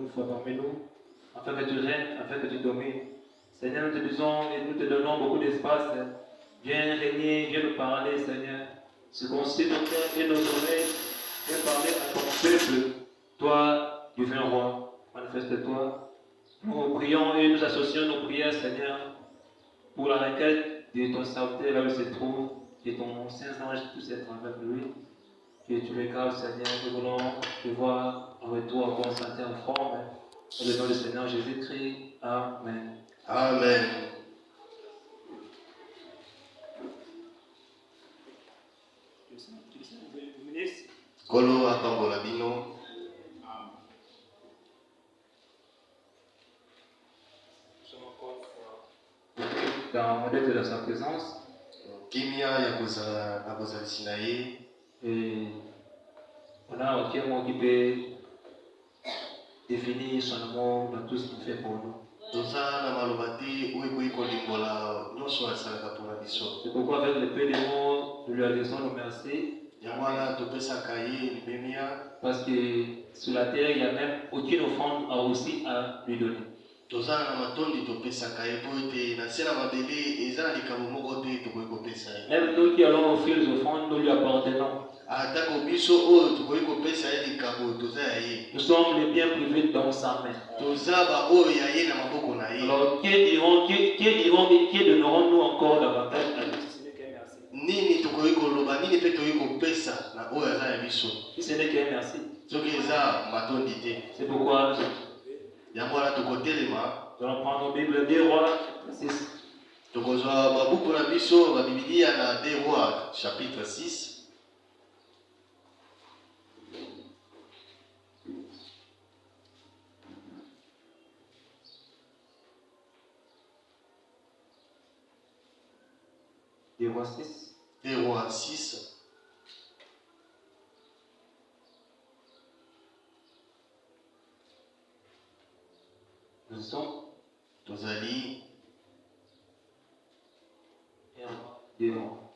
toutefois parmi nous, afin que tu règnes, afin que tu domines. Seigneur, nous te disons et nous te donnons beaucoup d'espace. Viens régner, viens nous parler, Seigneur. Circoncise nos cœurs et nos oreilles. Viens parler à ton peuple. Toi, divin roi, manifeste-toi. Nous prions et nous associons nos prières, Seigneur, pour la requête de ton serviteur là où il se trouve, et ton Saint-Ange puisse être avec lui. Que tu le gardes, Seigneur. Nous voulons te voir avec toi en bonne santé, en forme. Au nom du Seigneur Jésus-Christ. Amen. Amen. Kolo atambola bino. Dans l'être de sa présence. Kimia ya kozala sinaye. Et on a un témoin qui peut définir son amour dans tout ce qu'il fait pour nous. C'est pourquoi avec le peu de mots, nous lui adressons nos merci. Parce que sur la terre, il n'y a même aucune offrande aussi à lui donner. Même nous qui allons offrir les offrandes, nous lui appartenons. Nous sommes les biens privés dans sa main. Alors, qui donnerons-nous encore davantage à lui? Si ce n'est qu'un merci. C'est pourquoi nous allons prendre nos Bibles des Rois, 6. Chapitre 6. Des Rois 6. Des Rois 6. Nous sommes Tozali. Des Rois.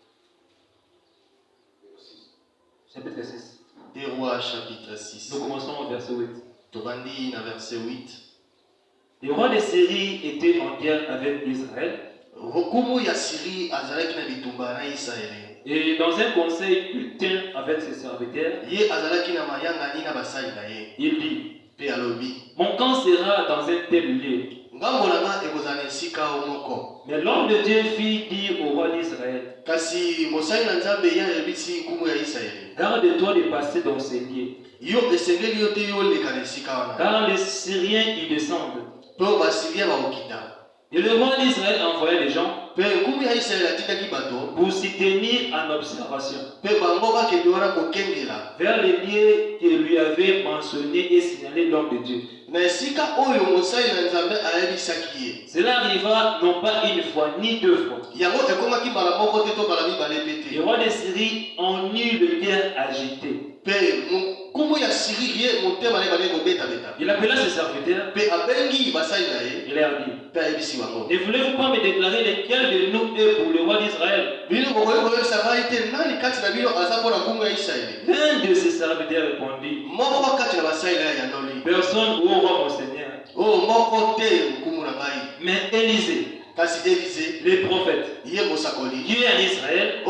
Chapitre 6. Des Rois, chapitre 6. Nous commençons au verset 8. Tobandi na verset 8. Les rois de Syrie étaient en guerre avec Israël. Et dans un conseil, il tient avec ses serviteurs. Il dit: mon camp sera dans un tel lieu. Mais l'homme de Dieu fit dire au roi d'Israël: garde-toi de passer dans ces lieux, car les Syriens y descendent. Et le roi d'Israël envoya des gens pour s'y tenir en observation vers les lieux que lui avait mentionné et signalé l'homme de Dieu. Cela arriva non pas une fois ni deux fois. Le roi de Syrie en eut le cœur agité. Il appela ses serviteurs. Il leur dit: ne voulez-vous pas me déclarer lequel de nous est pour le roi d'Israël? L'un de ses serviteurs répondit: personne, ô roi mon Seigneur. Mais Élisée, le prophète, qui est en Israël,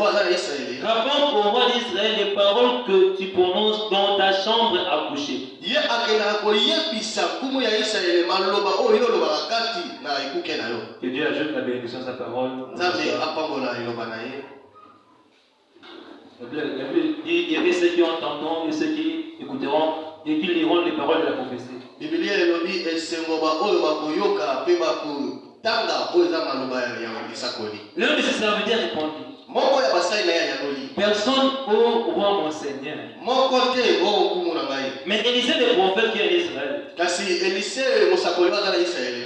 rapporte au roi d'Israël les paroles que tu prononces dans ta chambre à coucher. Que Dieu ajoute la bénédiction de sa parole. La Bible dit: il y avait ceux qui entendront et ceux qui écouteront et qui liront les paroles de la prophétie. L'un de ses serviteurs répondit: personne, ô roi mon Seigneur. Mais Élisée le prophète qui est en Israël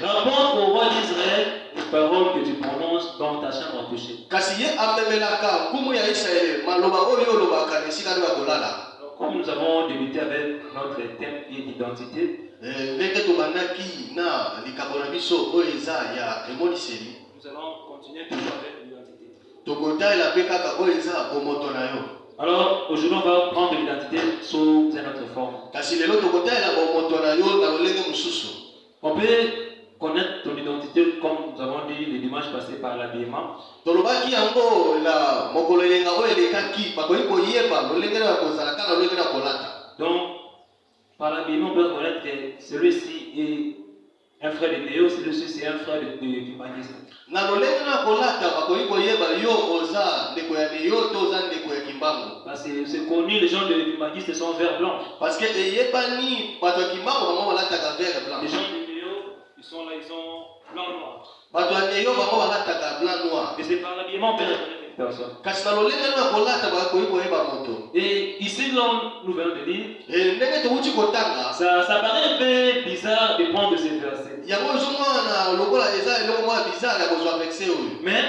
rapporte au roi d'Israël les paroles que tu prononces dans ta chambre à coucher. Comme nous avons débuté avec notre thème d'identité, nous allons continuer toujours avec l'identité. Alors aujourd'hui on va prendre l'identité sous une autre forme. kasi lelo tokotala bomoto na yo na lolenge mosusu. On peut connaître ton identité comme nous avons dit le dimanche passé par l'habillement. Tolobaki yango la mokolo elenga oyo elekaki bakoki koyeba lolenge na kozalaka na lolenge na kolata. Donc par l'habillement on peut connaître que celui-ci est un frère de Théo, celui-ci c'est un frère de Kimbaniste. Na lolenge na kolata bakoki koyeba yo oza ndeko ya yo to oza ndeko ya Kimbangu. Parce que c'est connu, les gens de Kimbaniste sont vert blanc. Parce que eyebani bato ya Kimbangu bango balataka vert blanc. Les gens de Théo, ils sont là, ils sont blanc noir. Bato ya yo bango balataka blanc noir. Et c'est par l'habillement on peut reconnaître une personne. Kasi na lolenge na kolata bakoki koyeba moto. Et ici, nous venons de lire, Ndenge towuti kotanga. ça paraît un peu bizarre de prendre ces versets. Yango ozomona lokola eza eloko mwa bizarre ya kozwa verset oyo. Mais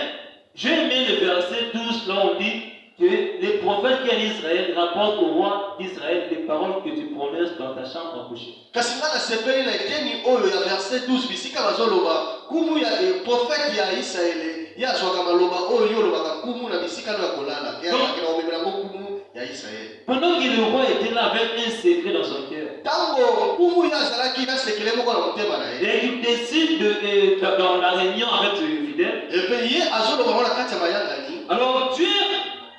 j'ai aimé le verset 12, là on dit que les prophètes qui en Israël rapportent au roi d'Israël les paroles que tu prononces dans ta chambre à coucher. Kasi nga nasepeli na eteni oyo ya verset 12 bisika bazoloba kumu ya prophète ya Israele ye azwaka maloba oyo yo olobaka kumu na bisika no ya kolala eyakaki na omemela yango kumu ya Israele. Pendant que le roi était là avec un secret dans son cœur, Tango kumu ye azalaki na sekele moko na motema na ye et il décide dans la réunion avec les fidèles, epe ye azoloba ngo na kati ya mayangani. alors Dieu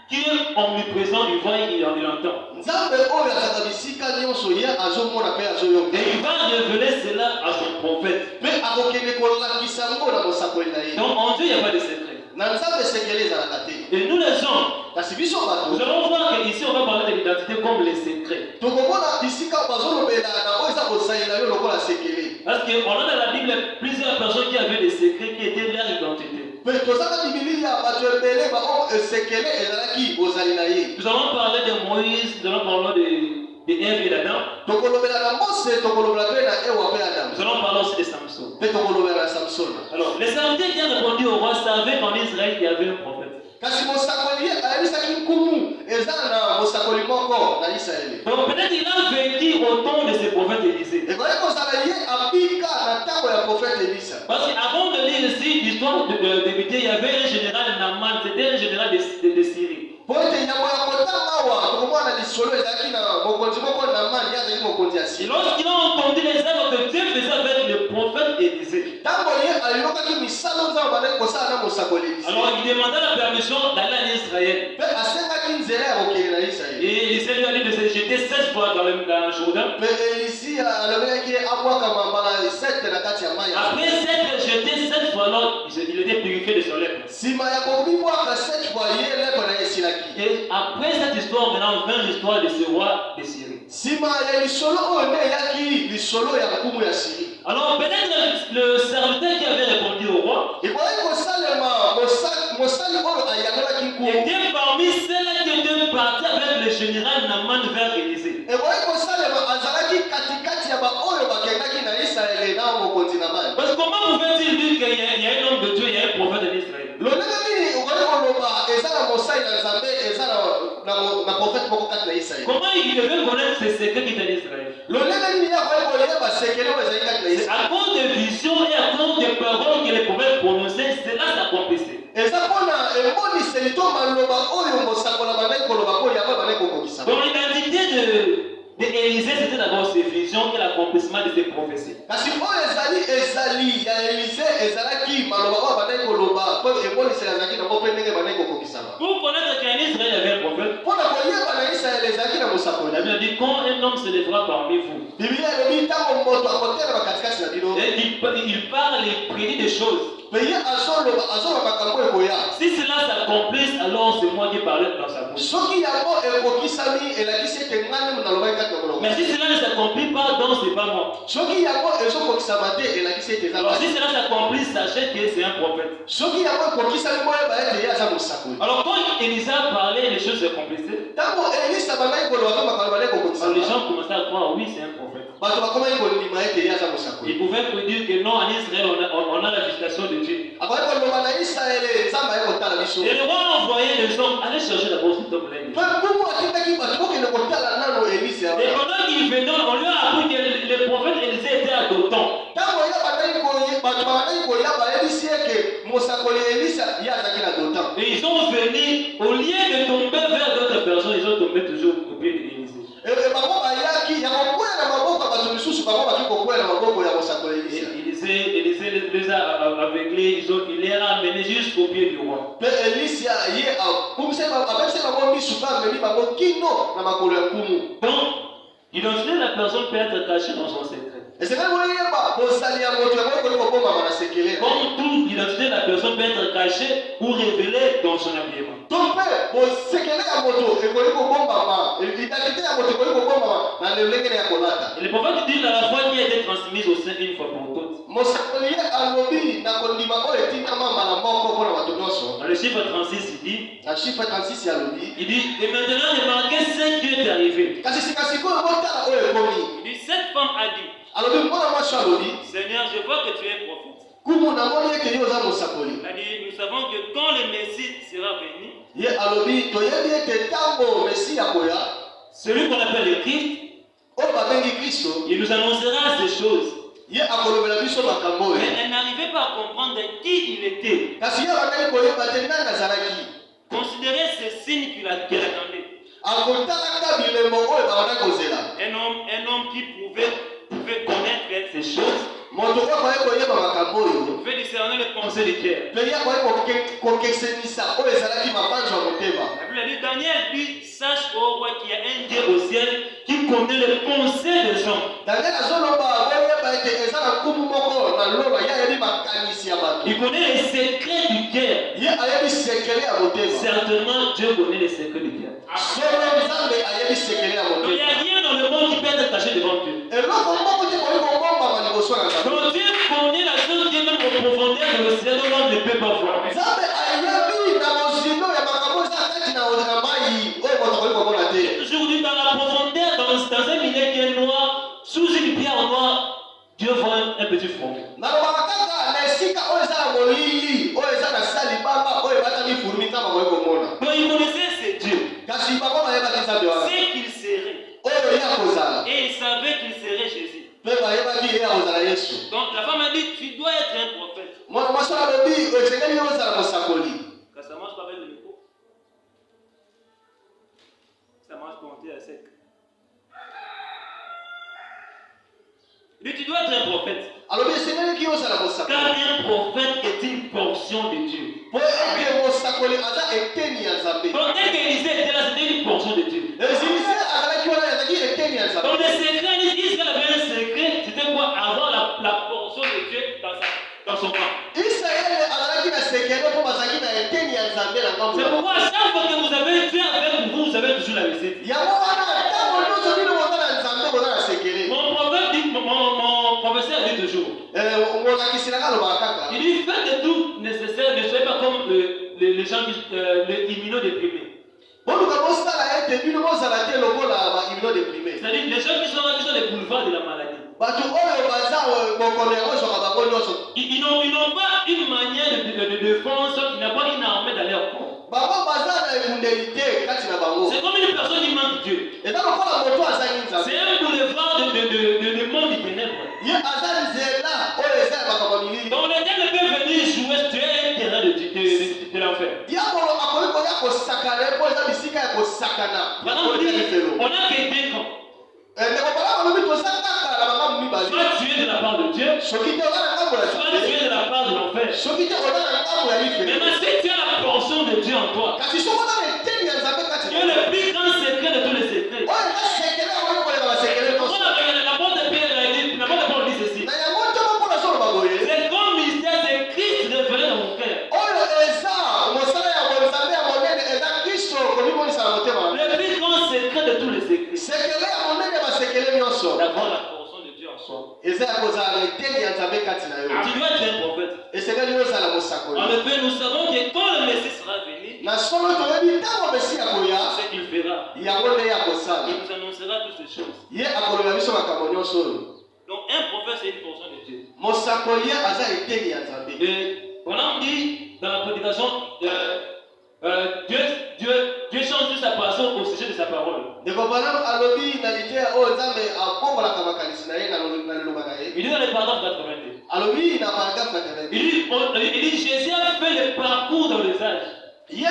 qui est omniprésent, il voit et il entend. Nzambe oyo azalaka bisika nyonso ye azomona mpe azoyoka. Et il va révéler cela à son prophète. Mpe akokende kolakisa ngo na mosakoli na ye. Donc en Dieu, il n'y a pas de secret. Na nzambe sekele ezalaka te. Et nous les hommes, Kasi biso bato nous allons voir qu'ici on va parler de l'identité comme les secrets. tokomona bisika bazolobela na oyo eza kosalela yo lokola sekele. Parce qu'on a dans la Bible plusieurs personnes qui avaient des secrets qui étaient leur identité. Mpe tozaka bibiliya bato ebele bao esekele ezalaki ozali na ye. Nous allons parler de Moïse, nous allons parler de Ève et d'Adam. Tokolobela na Mose, tokolobela mpe na Ewa mpe Adamu. Nous allons parler aussi de Samson. Mpe tokolobela na Samson. Alors, les serviteurs qui ont répondu au roi savaient qu'en Israël il y avait un prophète. Kasi mosakoli ye ayebisaki nkumu eza na mosakoli moko na Israele. Donc peut-être il a vécu au temps de ce prophète Élisée. Ekoki kozala ye abika na ntango ya prophète Elisa. Parce qu'avant de lire ici l'histoire de débuter, il y avait un général Naaman, c'était un général de Syrie. Po ete nyambo ya kotanga awa tokomona lisolo ezalaki na mokonzi moko Naamani ye azalaki mokonzi ya Et Syrie. lorsqu'il a entendu les œuvres que Dieu faisait avec le prophète Élisée, Ntango ye alobaki misalo nzambe bandaki kosala na mosakoli Elisa. alors il demanda la permission d'aller en Israël. Mpe asengaki nzela ya kokende na Israele. Et Élisée lui a dit de se jeter 16 fois dans le Jourdain. Mpe Elisi alobelaki abwakama mbala 7 na kati ya mai. Après s'être jeté 7 fois, alors, il était purifié de son lèpre. Nsima ya kobibwaka 7 fois ye lepo na ye esilaki. Et après cette histoire, maintenant vint l'histoire de ce roi de Syrie. Nsima ya lisolo oyo nde eyaki lisolo ya nkumu ya Syrie. Alors peut-être le serviteur qui avait répondu au roi ekoki kosalema mosali oyo ayangelaki nkumu. était parmi ceux qui étaient partis avec le général Naaman vers Élisée. ekoki kosalema azalaki katikati ya baoyo bakendaki na Israele na mokonzi Naamani. Parce que comment pouvait-il dire qu'il y a un homme de Dieu, il y a un prophète en Israël? lolenge nini okoki koloba eza na mosali na nzambe eza na prophète moko kati na Israele. Comment il devait connaître ces secrets qui étaient en Israël? lolenge nini ye akoki koyeba sekele oyo ezali kati na C'est Israele. à cause des visions et à cause des paroles que les prophètes prononçaient, cela s'accomplissait. eza mpona emoniseli to maloba oyo mosakola bandaki koloba oyo yango bandaki kokokisama. Donc l'identité d'Élisée, c'était d'abord ses visions et l'accomplissement de ses prophéties. kasi oyo ezali ya Elise ezalaki maloba oyo bandaki koloba po emoniseli azalaki nango mpe ndenge bandaki kokokisama. Pour connaître qu'en Israël il y avait un prophète, mpona koyeba na Israele ezalaki na mosakoli. la Bible dit quand un homme se lèvera parmi vous bibilia elobi ntango moto akotelema katikati na bino et il parle et prédit des choses, mpe ye azoloba makambo ekoya. si cela s'accomplisse, alors c'est moi qui parle dans sa bouche. soki yango ekokisami elakisi ete ngani nalobaki kati na moloko. Mais si cela ne s'accomplit pas, donc c'est pas moi. soki yango ezokokisama te elakisi ete eza Alors ngai. si cela s'accomplit, sachez que c'est un prophète. soki yango ekokisami boyeba ete ye aza mosakoli. Alors quand Élisée a parlé, les choses s'accomplissaient. ntango Elisa bandaki koloba to makambo bandaki Alors les kokokisama gens commençaient à croire, oui, c'est un prophète. bato bakomaki kondima ete ye aza mosakoli. Ils pouvaient prédire que non, en Israël, on a la visitation de Dieu. akoki koloba na Israele nzambe aye kotala biso. Et le roi a envoyé les hommes, allez chercher d'abord cet homme-là. mpe nkumu atindaki bato bokende kotala nano Elisa. Et pendant qu'il venait, on lui a appris que le prophète Élisée était à Dothan. ntango ye bato bandaki koya bayebisi eke mosakoli Elisa ye azalaki na Dotan. Et ils sont venus, au lieu de tomber vers d'autres personnes, ils bango bakikokwela maboko ya mosakoli Elisa. Élisée les a aveuglés, il les a amenés jusqu'au pied du roi. Pe Elisa ye abebise bango misu bamemi bango kino na makolo ya nkumu. Donc, l'identité de la personne peut être cachée dans son secret. Comme toute l'identité de la personne peut être cachée ou révélée dans son habillement. Et le prophète dit à la foi qui a été transmise au sein une fois pour toutes. Dans le chiffre 36, il dit, et maintenant remarquez ce qui est arrivé. Il dit, cette femme a dit, Seigneur, je vois que tu es prophète. Il a dit, nous savons que quand le Messie sera venu, celui qu'on appelle le Christ, il nous annoncera ces choses. Mais elle n'arrivait pas à comprendre qui il était. Considérez ces signes qu'il attendait. Un homme qui pouvait connaître ces choses. Pouvait discerner les pensées du cœur. La Bible dit, Daniel dit, sache au roi qu'il y a un Dieu au ciel qui connaît les pensées des gens. Il connaît les secrets du cœur. Certainement, Dieu connaît les secrets du cœur. Donc, il n'y a rien dans le monde qui peut être caché devant Dieu. Donc Dieu connaît la chose qui est même au profondeur de l'océan dont l'homme ne peut pas voir. Toujours dit dans la profondeur, dans un milieu qui est noir, sous une pierre noire, Dieu voit un petit front. Donc il connaissait ces dieux. C'est qu'il serait. Et il savait qu'il serait Jésus. Donc la femme a dit, tu dois être un prophète. Quand ça marche pas avec le micro, ça marche pour monter à sec. Il dit, tu dois être un prophète. Car un prophète est une portion de Dieu. Donc dès qu'Élisée était là, c'était une portion de Dieu. Donc le secret, Israël avait un secret, c'était quoi? Avoir la portion de Dieu dans son camp. C'est pourquoi chaque fois que vous avez Dieu avec vous, vous avez toujours la recette. Mon professeur dit toujours. Il dit, faites de tout nécessaire, ne soyez pas comme les gens les immunodéprimés. C'est-à-dire les gens qui sont les boulevards de la maladie. Ils n'ont pas une manière de défense, ils n'ont pas une armée dans leur corps. C'est comme une personne qui manque Dieu. C'est un boulevard de monde du ténèbres. Donc le diable peut venir jouer sur un terrain de l'enfer. Maintenant, on a quelqu'un quand soit tu es de la part de Dieu, soit tu es de la part de l'enfer. Maintenant, si tu as la portion de Dieu en toi, tu es le plus grand secret de tous les secrets. La Bible dit ceci. C'est comme mystère, c'est Christ révélé dans mon cœur. Le plus grand secret de tous les secrets. D'avoir la portion de Dieu en soi. Tu dois être un prophète. En effet, nous savons que quand le Messie sera venu, c'est qu'il fera. Il nous annoncera toutes ces choses. Donc un prophète, c'est une portion de Dieu. Et on a dit dans la prédication, Dieu change toute sa passion au sujet de sa parole. Il dit dans le paragraphe 82. Il dit Jésus a fait le parcours dans les âges. Il dit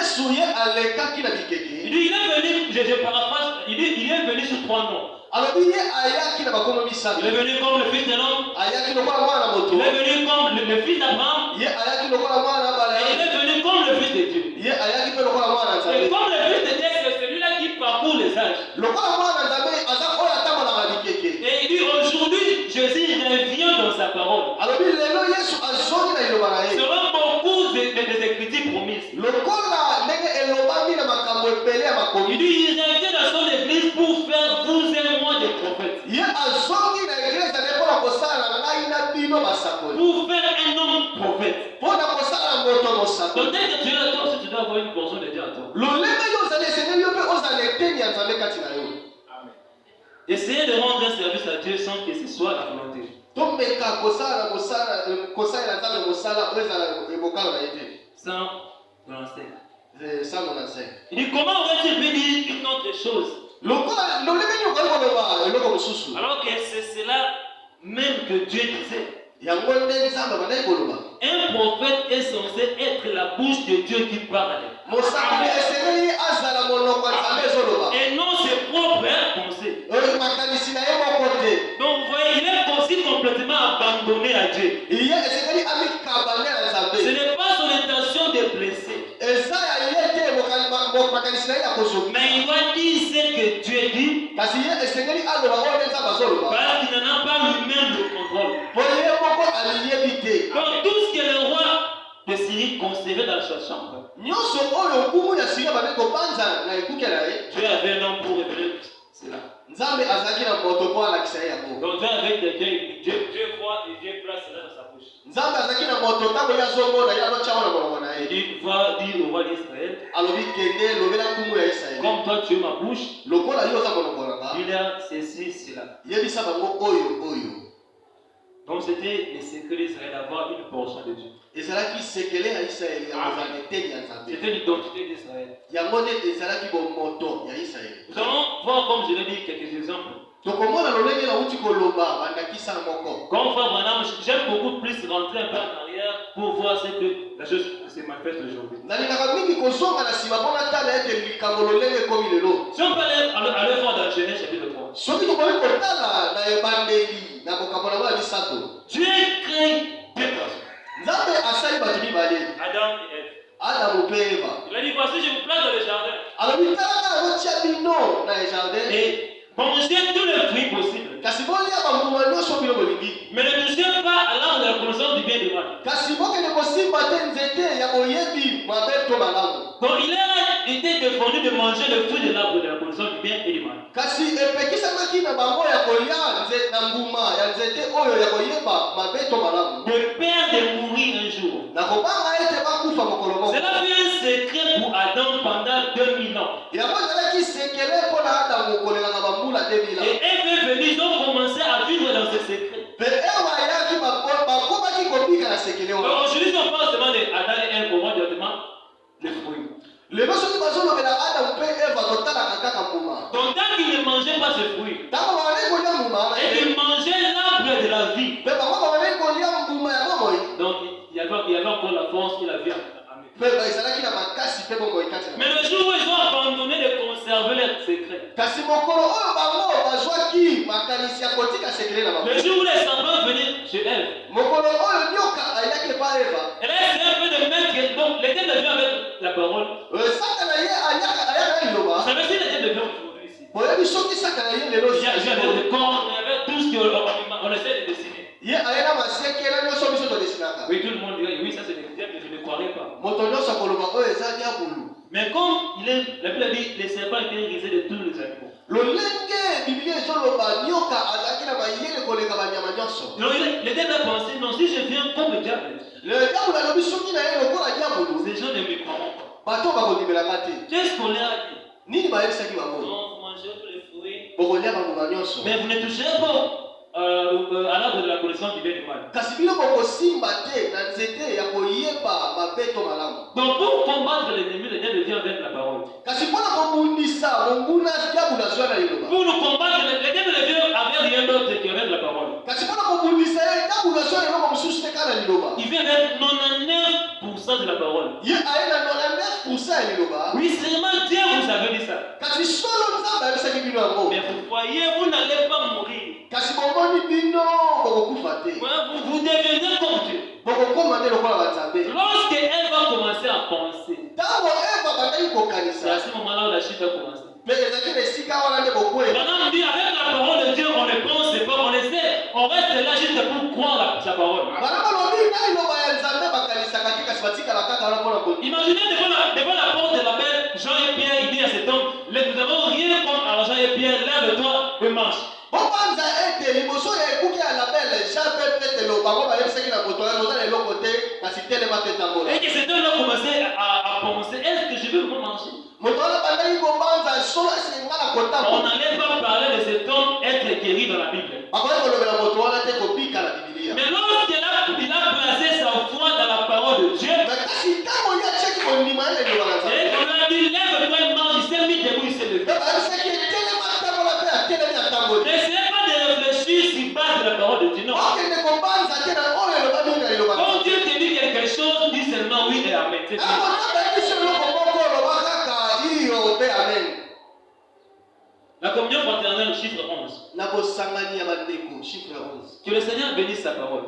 il est venu, je paraphrase, il est venu sous 3 noms. alobi ye ayaki na bakombo misato. Il est venu comme le fils de l'homme. Ayaki lokola mwana moto. Il est venu comme le fils d'Abraham. Ye ayaki lokola mwana Et bala. il est venu comme le fils de Dieu. Ye ayaki pe lokola mwana Et nzambe. comme le fils de Dieu, c'est celui-là qui parcourt les âges. Lokola mwana nzambe aza oyo atambola na bikeke. Et il dit aujourd'hui, Jésus revient dans sa parole. Alobi lelo Yesu azongi na liloba na ye. Selon beaucoup des écritures promises. Lokola ndenge elobami na makambo ebele ya Il makomi. dit il revient dans son église pour faire vous et moi des prophètes. Ye azongi na eglise na mpona kosala na ngai na bino basakoli. Pour faire un homme prophète. Mpona kosala moto mosakoli. Donc dès que tu es là, toi aussi tu dois avoir une portion de Dieu à toi. lolenge yo ozali esengeli yo mpe ozala eteni ya nzambe kati na yo. Essayez de rendre un service à Dieu sans que ce soit la volonté. tomeka kosalela nzambe mosala oyo ezala ebokalo na ye te. Sans l'enseigne. Sans mon enseigne. Il dit comment aurait-il pu dire une autre chose? lokola lolenge nini okoki koloba eloko mosusu Alors que c'est cela même que Dieu disait. yango nde nzambe abandaki koloba. Un prophète est censé être la bouche de Dieu qui parle. mosakoli esengeli azala monoko ya nzambe ezoloba. Et non ses propres pensées. makanisi na ye moko te. Donc vous voyez, il est aussi complètement abandonné à Dieu. ye esengeli amikabane ya nzambe. Ce n'est pas son intention de blesser. eza ya ye te makanisi na ye ya kozoki. Mais il doit dire ce que Dieu dit. kasi ye esengeli aloba oyo nde nzambe azoloba. Parce qu'il n'en a pas lui-même le contrôle. po ye moko aliyebi te. Donc tout ce que le roi de Syrie conservait dans sa chambre, nyonso oyo nkumu ya siria bande kobanza na ekuke na ye. Dieu avait un homme pour révéler cela. nzambe azalaki na moto mpo alakisa ye yango. Donc Dieu avait quelqu'un, Dieu voit et Dieu place cela dans sa bouche. nzambe azalaki na moto ntango ye azomona ye azotyango na molongo na Il ye. dit, va dire au roi d'Israël, alobi kende lobela nkumu ya israeli. comme toi tu es ma bouche, lokola yo oza monoko na nga dis-leur ceci, cela. yebisa bango oyo oyo. Donc c'était le secret d'Israël d'avoir une portion de Dieu. ezalaki sekele ya israeli ya kozala eteni ya nzambe. C'était l'identité d'Israël. yango nde ezalaki bomoto ya israeli. Nous allons voir, comme je l'ai dit, quelques exemples. tokomona lolenge nauti koloba bandakisa moko. Comme Frère Branham, j'aime beaucoup plus rentrer un peu en arrière pour voir ce que la chose se manifeste aujourd'hui. nalingaka mingi kozonga na nsima mpo natala ete likambo lolenge ekomi lelo. Si on peut aller voir dans Genèse chapitre 3. soki tokoki kotala na ebandeli na kokambo nango ya misato. Dieu crée deux personnes, nzambe asali bato mibale Adam et Ève. adamu mpe eva. Il a dit voici, je vous place dans le jardin alobi talaka nakotia bino na ejardin et mangez tous les fruits possibles. kasi bolia bambuma nyonso bino bolingi. Mais ne touchez pas à l'arbre de la connaissance du bien et du mal. kasi bokende kosimba te nzete ya boyebi mabe to malamu. Donc il a été défendu de manger le fruit de l'arbre de la connaissance du bien et du mal. kasi epekisamaki na bango ya kolia na mbuma ya nzete oyo ya koyeba mabe to malamu. De peur de mourir un jour. na kobanga ete bakufa mokolo moko. Cela fut un secret pour Adam pendant 2000 ans. yango ezalaki sekele mpo na adamu kolelanga bambula 2000 Et Ève est venue, ils ont commencé à vivre dans ce secret. mpe ewa ayaki bakobaki kobika na sekele Donc wana. aujourd'hui, on parle seulement de Adam et Ève, comment directement les fruits. lelo soki bazolobela adamu mpe eva totalaka kaka mbuma. Donc tant qu'ils ne mangeaient pas ce fruit, ntango bazali kolia mbuma et qu'ils mangeaient l'arbre de la vie, mpe bango bazali kolia mbuma ya bomoi. donc il y avait encore la force et la vie en eux. mpe ezalaki na makasi mpe bomoi kati na. Mais le jour où ils ont abandonné de conserver leur secret, kasi mokolo oyo bango bazwaki makanisi ya kotika sekele na bango. le jour où les serpents venaient chez Ève, mokolo oyo nyoka ayaki epa eva. elle a essayé un peu de mettre, donc l'Éternel vient avec la parole. saka na ye ayaka na liloba. Vous savez si l'Éternel vient aujourd'hui ici, boyebi soki saka na ye lelo il y avait des corps, il y avait tout ce qu'on essaie de dessiner. ye aye na masekela nyonso biso todesinaka. Oui, tout le monde dirait, oui, ça c'est des diables, je ne croirais pas. moto nyonso akoloba oyo eza diabulu. Mais comme la Bible dit, les serpents étaient risés de tous les animaux. lolenge biblia ezoloba nyoka azalaki na mayele koleka banyama nyonso. Donc l'Éternel a pensé, non, si je viens comme le diable, diabulu alobi soki na ye lokola diabulu ces gens ne me croiront pas. bato bakondimelaka te. Qu'est-ce qu'on leur a dit? nini bayebisaki bango. Non, vous mangez tous les fruits, bokolia bambuma nyonso. mais vous ne touchez pas à l'arbre de la connaissance du bien et du mal. kasi bino bokosimba te na nzete ya koyeba mabe to malamu. Donc pour combattre l'ennemi, le diable vient avec la parole. kasi mpona kobundisa monguna diabulu azwa na liloba. Pour nous combattre, le diable vient avec rien d'autre qu'avec la parole. kasi mpona kobundisa ye diabulu azwa na eloko mosusu te kaka na liloba. Il vient avec 99% de la parole. ye aye na 99% ya liloba. Oui, seulement Dieu vous avait dit ça. kasi solo nzambe bapesaki bino yango. Mais vous voyez, vous n'allez pas mourir. Kasi bomoni bino bokokufa te. Vous devenez comme Dieu. Bokokoma te lokola banzambe. Lorsque elle va commencer à penser, Ntango Eva bandaki c'est kokanisa. à ce moment-là où la chute va commencer. Mais ezalaki na esika wana nde bokwela. Maintenant, on dit avec la parole de Dieu, on ne pense pas, on essaie, on reste là juste pour croire sa parole. Bana balobi na iloba ya nzambe bakanisaka te kasi batikala kaka wana mpona kotika. Imaginez devant la porte de la belle, Jean et Pierre, il dit à cet homme, nous n'avons rien contre Jean et Pierre, lève-toi et marche. Bobanza ete liboso ya ekuke ya label Jean pe Petelo bango bayebisaki na moto ya ozala eloko te kasi telema te tambola. Et que cet homme a commencé à penser, est-ce que je vais vraiment marcher? Moto wana bandaki kobanza solo esenga na On kotambola. n'allait pas parler de cet homme être guéri dans la Bible. Bakoki kolobela moto wana te kobika na Biblia. Mais lorsqu'il a placé sa foi dans la parole de Dieu, Mais kasi ntango ye atiaki kondima ye eloba na et nzambe. on lui a dit, lève-toi et marche, il s'est mis debout, il s'est levé. Pe bayebisaki etelema tambola mpe atelemi atambola. N'essayez pas de réfléchir sur base de la parole de Dieu, non. okende kobanza te na oyo eloba mingi na eloba. Quand Dieu te dit quelque chose, dis seulement oui et amen. C'est tout. Ntango nabayaki so eloko moko oloba kaka iyo mpe amen. La communion fraternelle, chiffre 11. Na bosangani ya bandeko chiffre 11. Que le Seigneur bénisse sa parole.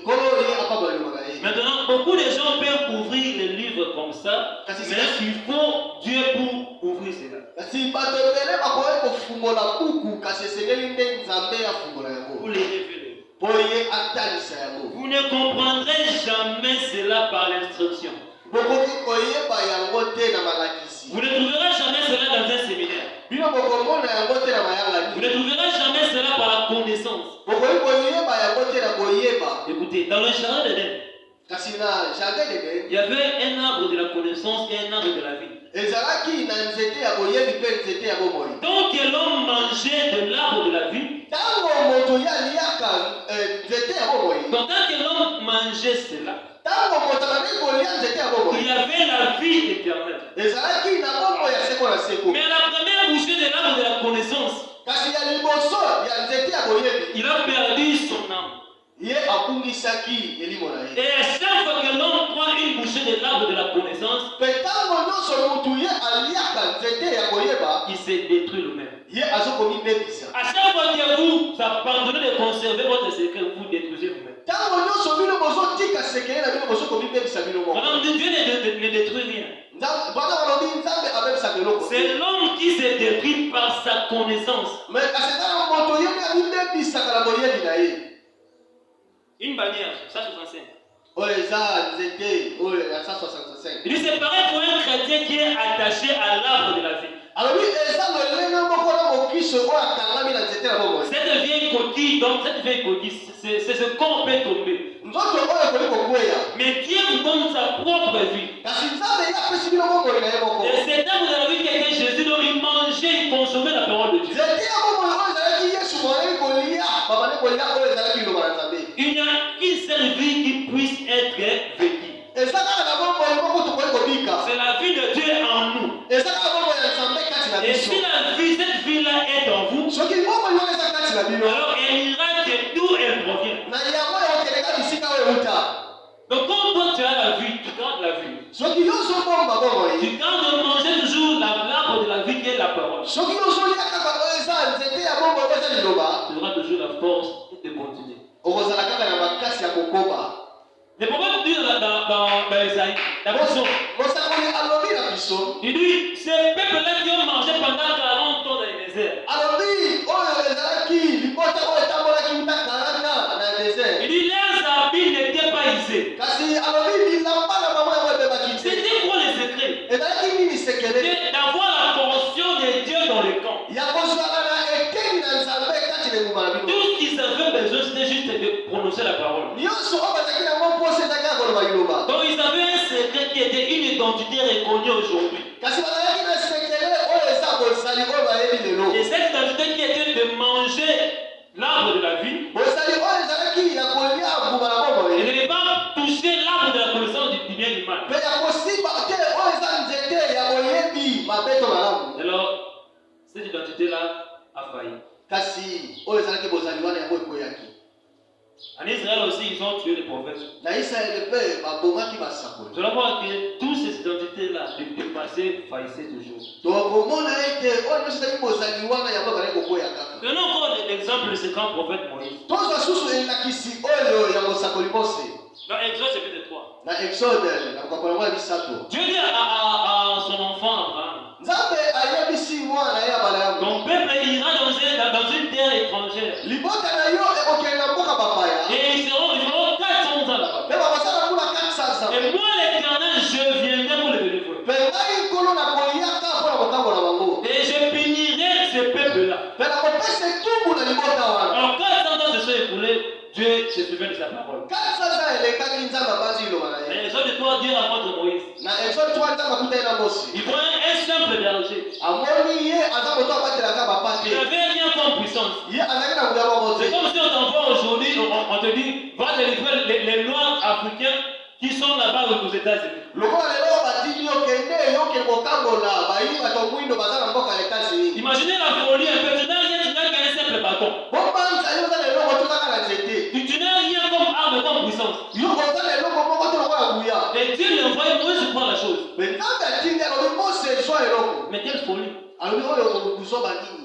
Kolo ye apaba elobaka ye. Maintenant, beaucoup de gens peuvent ouvrir les livres comme ça, mais il faut Dieu pour ouvrir cela. Kasi bato ebele bakoki kofungola buku kasi esengeli nde nzambe afungola Pour yango les révéler. po ye atalisa yango. Vous ne comprendrez jamais cela par l'instruction. Bokoki koyeba yango te na malakisi. Vous ne trouverez jamais cela dans un séminaire. Bino bokomona yango te na Vous mayangani. ne trouverez jamais cela par la connaissance. Bokoki koyeba yango te na koyeba. Écoutez, dans le jardin d'Éden, Kasi na jardin d'Eden il y avait un arbre de la connaissance et un arbre de la vie. ezalaki na nzete ya boyebi mpe nzete ya bomoi. Donc l'homme mangeait de l'arbre de la vie. Ntango moto ye aliaka nzete ya bomoi. Donc tant que l'homme mangeait cela, Ntango moto abandaki kolia nzete ya bomoi. il y avait la vie éternelle. ezalaki na bomoi ya seko na seko. Mais à la première bouchée de l'arbre de la connaissance, Kasi ya liboso ya nzete ya boyebi il a perdu son âme. ye akungisaki elimo na ye. Et à chaque fois que l'homme prend une bouchée de l'arbre de la connaissance, Mpe ntango nyonso motu ye aliaka nzete ya koyeba il se détruit lui-même. ye azokomibebisa. À chaque fois que vous abandonnez de conserver votre secret, vous détruisez vous-même. Ntango nyonso bino bozotika sekele na bino bozokomibebisa bino moko. Maintenant, Dieu ne détruit rien. Bana balobi nzambe abebisaka eloko C'est te. l'homme qui se détruit par sa connaissance. Mais kasi ntango moto ye nde amibebisaka na boyebi na ye. Une bannière, ça 65. Oyo eza nzete oyo ya 165. Il dit c'est pareil pour un chrétien qui est attaché à l'arbre de la vie. alobi eza lolenge moko na mokiso oyo akangami na nzete ya bomoi. Cette vieille coquille, donc cette vieille coquille, c'est ce qu'on peut tomber. nzoto oyo ekoli kokweya. Mais Dieu vous donne sa propre vie. Kasi nzambe ye apesi bino bomoi na ye moko. Et c'est là vous avez vu quelqu'un Jésus, donc il mangeait, il consommait la parole de Dieu. nzete ya bomoi oyo ezalaki yesu moyei kolia babandi kolia oyo ezalaki liloba na nzambe. Il n'y a qu'une seule vie qui puisse être vécue. eza kaka na bomoi moko tokoki kobika. C'est la vie de Dieu en nous. eza kaka bomoi ya nzambe kati na Et biso. si la vie, cette vie-là est en vous, soki bomoi wana eza kati na bino alors elle ira de d'où elle provient. na yango eokeleka bisika oyo euta. Donc quand toi tu as la vie, tu gardes la vie. soki yo ozobomba bomoi. Tu gardes de manger toujours l'arbre de la vie qui est la parole. soki yo ozolia kaka oyo eza nzete ya bomoi oyo eza liloba. Tu auras toujours la force de continuer. okozala kaka na makasi ya kokoba. Le prophète dit dans Isaïe, la version, mosakoli alobi na biso. il dit, ces peuples-là qui ont mangé pendant 40 ans dans les déserts. alobi oyo ezalaki libota oyo etambolaki uta 40 na desert. Il dit, leurs habits n'étaient pas isés. kasi alobi bilamba na bango yango ebebaki te. C'était quoi le secret? ezalaki nini sekele. C'est d'avoir la portion de Dieu dans le camp. ya kozwaka na eteni na nzambe kati na engumba na bino. Tout ce qu'ils avaient besoin, c'était juste de prononcer la parole. nyonso oyo bazalaki nango mposa ezalaki ya koloba liloba. Donc ils avaient un secret qui était une identité reconnue aujourd'hui. kasi bazalaki na sekele oyo eza bozali oyo bayebi lelo. Et cette identité qui était de manger l'arbre de la vie, bozali oyo ezalaki ya kolia nguma na bomoi. et de ne pas toucher l'arbre de la connaissance du bien et du mal. mpe ya kosimba te oyo eza nzete ya boyebi mabe to malamu. Alors, cette identité-là a failli. kasi oyo ezalaki bozali wana yango ekweyaki. En Israël aussi, ils ont tué les prophètes. na Israele mpe babomaki basakoli. Je dois voir que tous ces identité-là, de passé, faillissait toujours. tokomona ete oyo nyonso ezali bozali wana yango bazali koboya kaka. Prenons encore l'exemple de ce grand prophète Moïse. tozwa susu elakisi oyo ya mosakoli mose Dans Exode chapitre 3. na exode na mokakolo mwa misato. Dieu dit à son enfant Abraham, nzambe ayebisi mwana ye ya malamu ton peuple ira dans une terre étrangère. libota na yo ekokende na mboka bapaya Et ils feront 400 ans là-bas. mpe bakosala kuna 400 ans. Et moi l'Éternel, je viendrai pour le délivrer. mpe ngai nkolo na koyaka mpona kotambola bango Et je punirai ce peuple-là. mpe nakopesa etumbu na libota wana. Alors 400 ans se sont écoulés, Dieu se souvient de sa parole. 400 ans elekaki nzambe abanzi liloba na ye. Et Exode 3 dit rencontre Moïse. na exode 3 nzambe akutani na mosi Il voit un simple berger. amoni ye aza moto abatelaka bapa Il te n'avait rien comme puissance. ye azalaki na nguya moko C'est te. comme si on t'envoie aujourd'hui, on te dit, va délivrer les Noirs africains qui sont là-bas aux États-Unis. lokola lelo batindi yo kende yokende kokambola bayi bato mwindo baza na mboka ya Etats-Unis. Imaginez la folie un peu. Tu n'as qu'un simple bâton. bobanza yo oza na eloko to kaka na nzete Tu n'as rien comme arme, comme puissance. yo oza na eloko moko to lokola nguya Et Dieu lui envoie Moïse pour la chose. me nzambe atindi alobi mose ezwa eloko Mais quelle folie. alobi oyo kozwa banini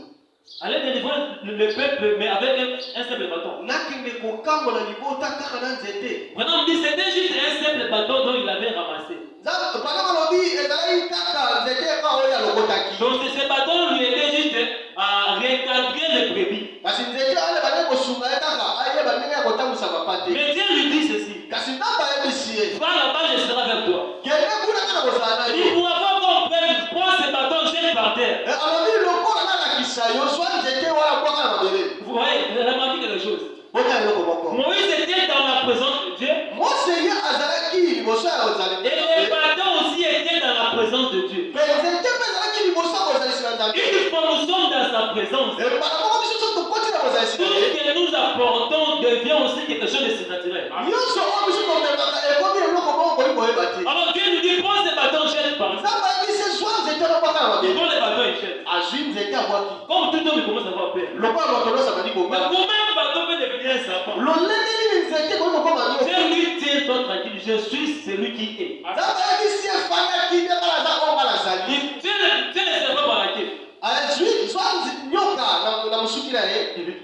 Allez délivrer le peuple, mais avec un simple bâton. nakende kokambola libota kaka na nzete. Maintenant, on dit c'était juste un simple bâton dont il avait ramassé. bana balobi ezalaki kaka nzete ka oyo alokotaki Donc ce bâton lui aidait juste à recadrer les brebis. kasi nzete ale bandaki kosunga ye kaka ayeba ndenge ya kotambusa bapa te. Mais Dieu lui dit ceci. kasi nzambe ayebisi ye Va là-bas, je serai avec toi. kende kuna kaka kozala na Il yo. ne pourra pas comprendre, prends ce bâton, jette par terre. alobi lokola nalakisa yo zwa nzete wana bwaka na mabele. Vous voyez, remarquez quelque chose. bota eloko moko Moïse était dans la présence de Dieu. mose ye azalaki liboso ya kozali Et les bâtons aussi étaient dans la présence de Dieu. mpe nzete mpe ezalaki liboso ya kozalisi na nzambe. Une fois nous sommes dans sa présence, bana moko biso so tokoti na kozalisi tout na ce ye que nous apportons devient aussi quelque chose de surnaturel. nyonso oyo biso tomemaka ekomi eloko moko koyi koyeba te. Alors Dieu nous dit, prends ce bâton, jette par terre. nzambe ayebisi zwa nzete wana bwaka na Il mabele. prend les bâtons et jette. azwi nzete abwaki Comme tout homme, il commence à avoir peur. lokola moto nyonso abandi Mais kobala comment un bâton peut devenir un serpent? lolenge nini nzete koyi kokoma nio. Dieu lui dit, toi tranquille, je suis celui qui est. nzambe ayebisi efandaki nde bala aza oyo bala azali. Dieu le serpent par la queue. azwi zwa nyoka na mosuki na ye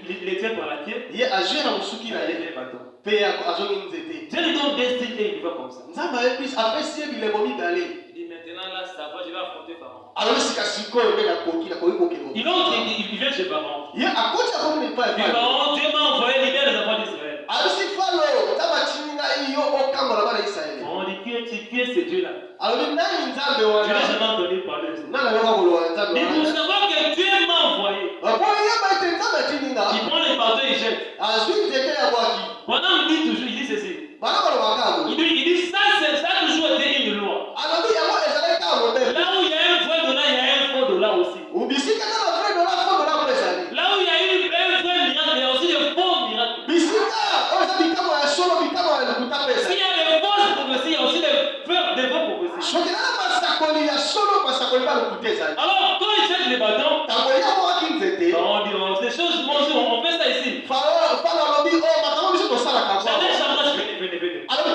Il les tient par la queue. ye azwi na mosuki na Il ye a un bâton. mpe azongi nzete. Dieu lui donne des styles et il va comme ça. nzambe ayebisi apesi ye bilemo mibale Il dit maintenant là, ça va, je vais affronter Pharaon. alobi sika sikoyo nde nakoki kokende. Il entre, il vient chez Pharaon. ye akoti akomi epai Puis epai Pharaon, Dieu m'a envoyé libérer les enfants d'Israël. alobi falo nzambe atindi ngai yo okambola bana isiraele. On dit, qui est ce Dieu-là? alobi nani nzambe Je wana n'ai jamais entendu parler de ça. nani ayoka koloba na nzambe Mais pour wana. savoir que Dieu m'a envoyé, po yeba ete nzambe atindi nga il prend les bâtons et il jette. azwi nzete ya bwaki Pendant on dit toujours, il dit ceci. bana balobaka yango. Il dit ça, ça a toujours été une loi. alobi yango ezalaki kaka modele. Là où il y a un vrai dollar, il y a un faux dollar aussi. bisika kaka vrai dola fo dola mpo ezali. Là où il y a un vrai miracle, il y a aussi des faux miracles. bisika oyo eza bikamwa ya solo bikamwa ya lokuta mpe S'il ezali. y a des fausses prophéties, il y a aussi des vraies prophéties. soki nana masakoli ya solo masakoli mpe ya lokuta ezali. Alors, quand il jette les bâtons, ntango ye amokaki nzete on dit, oh, ces choses, on fait ça ici. falo alobi oyo makambo biso tosalaka C'est des kwa chambres, venez. alobi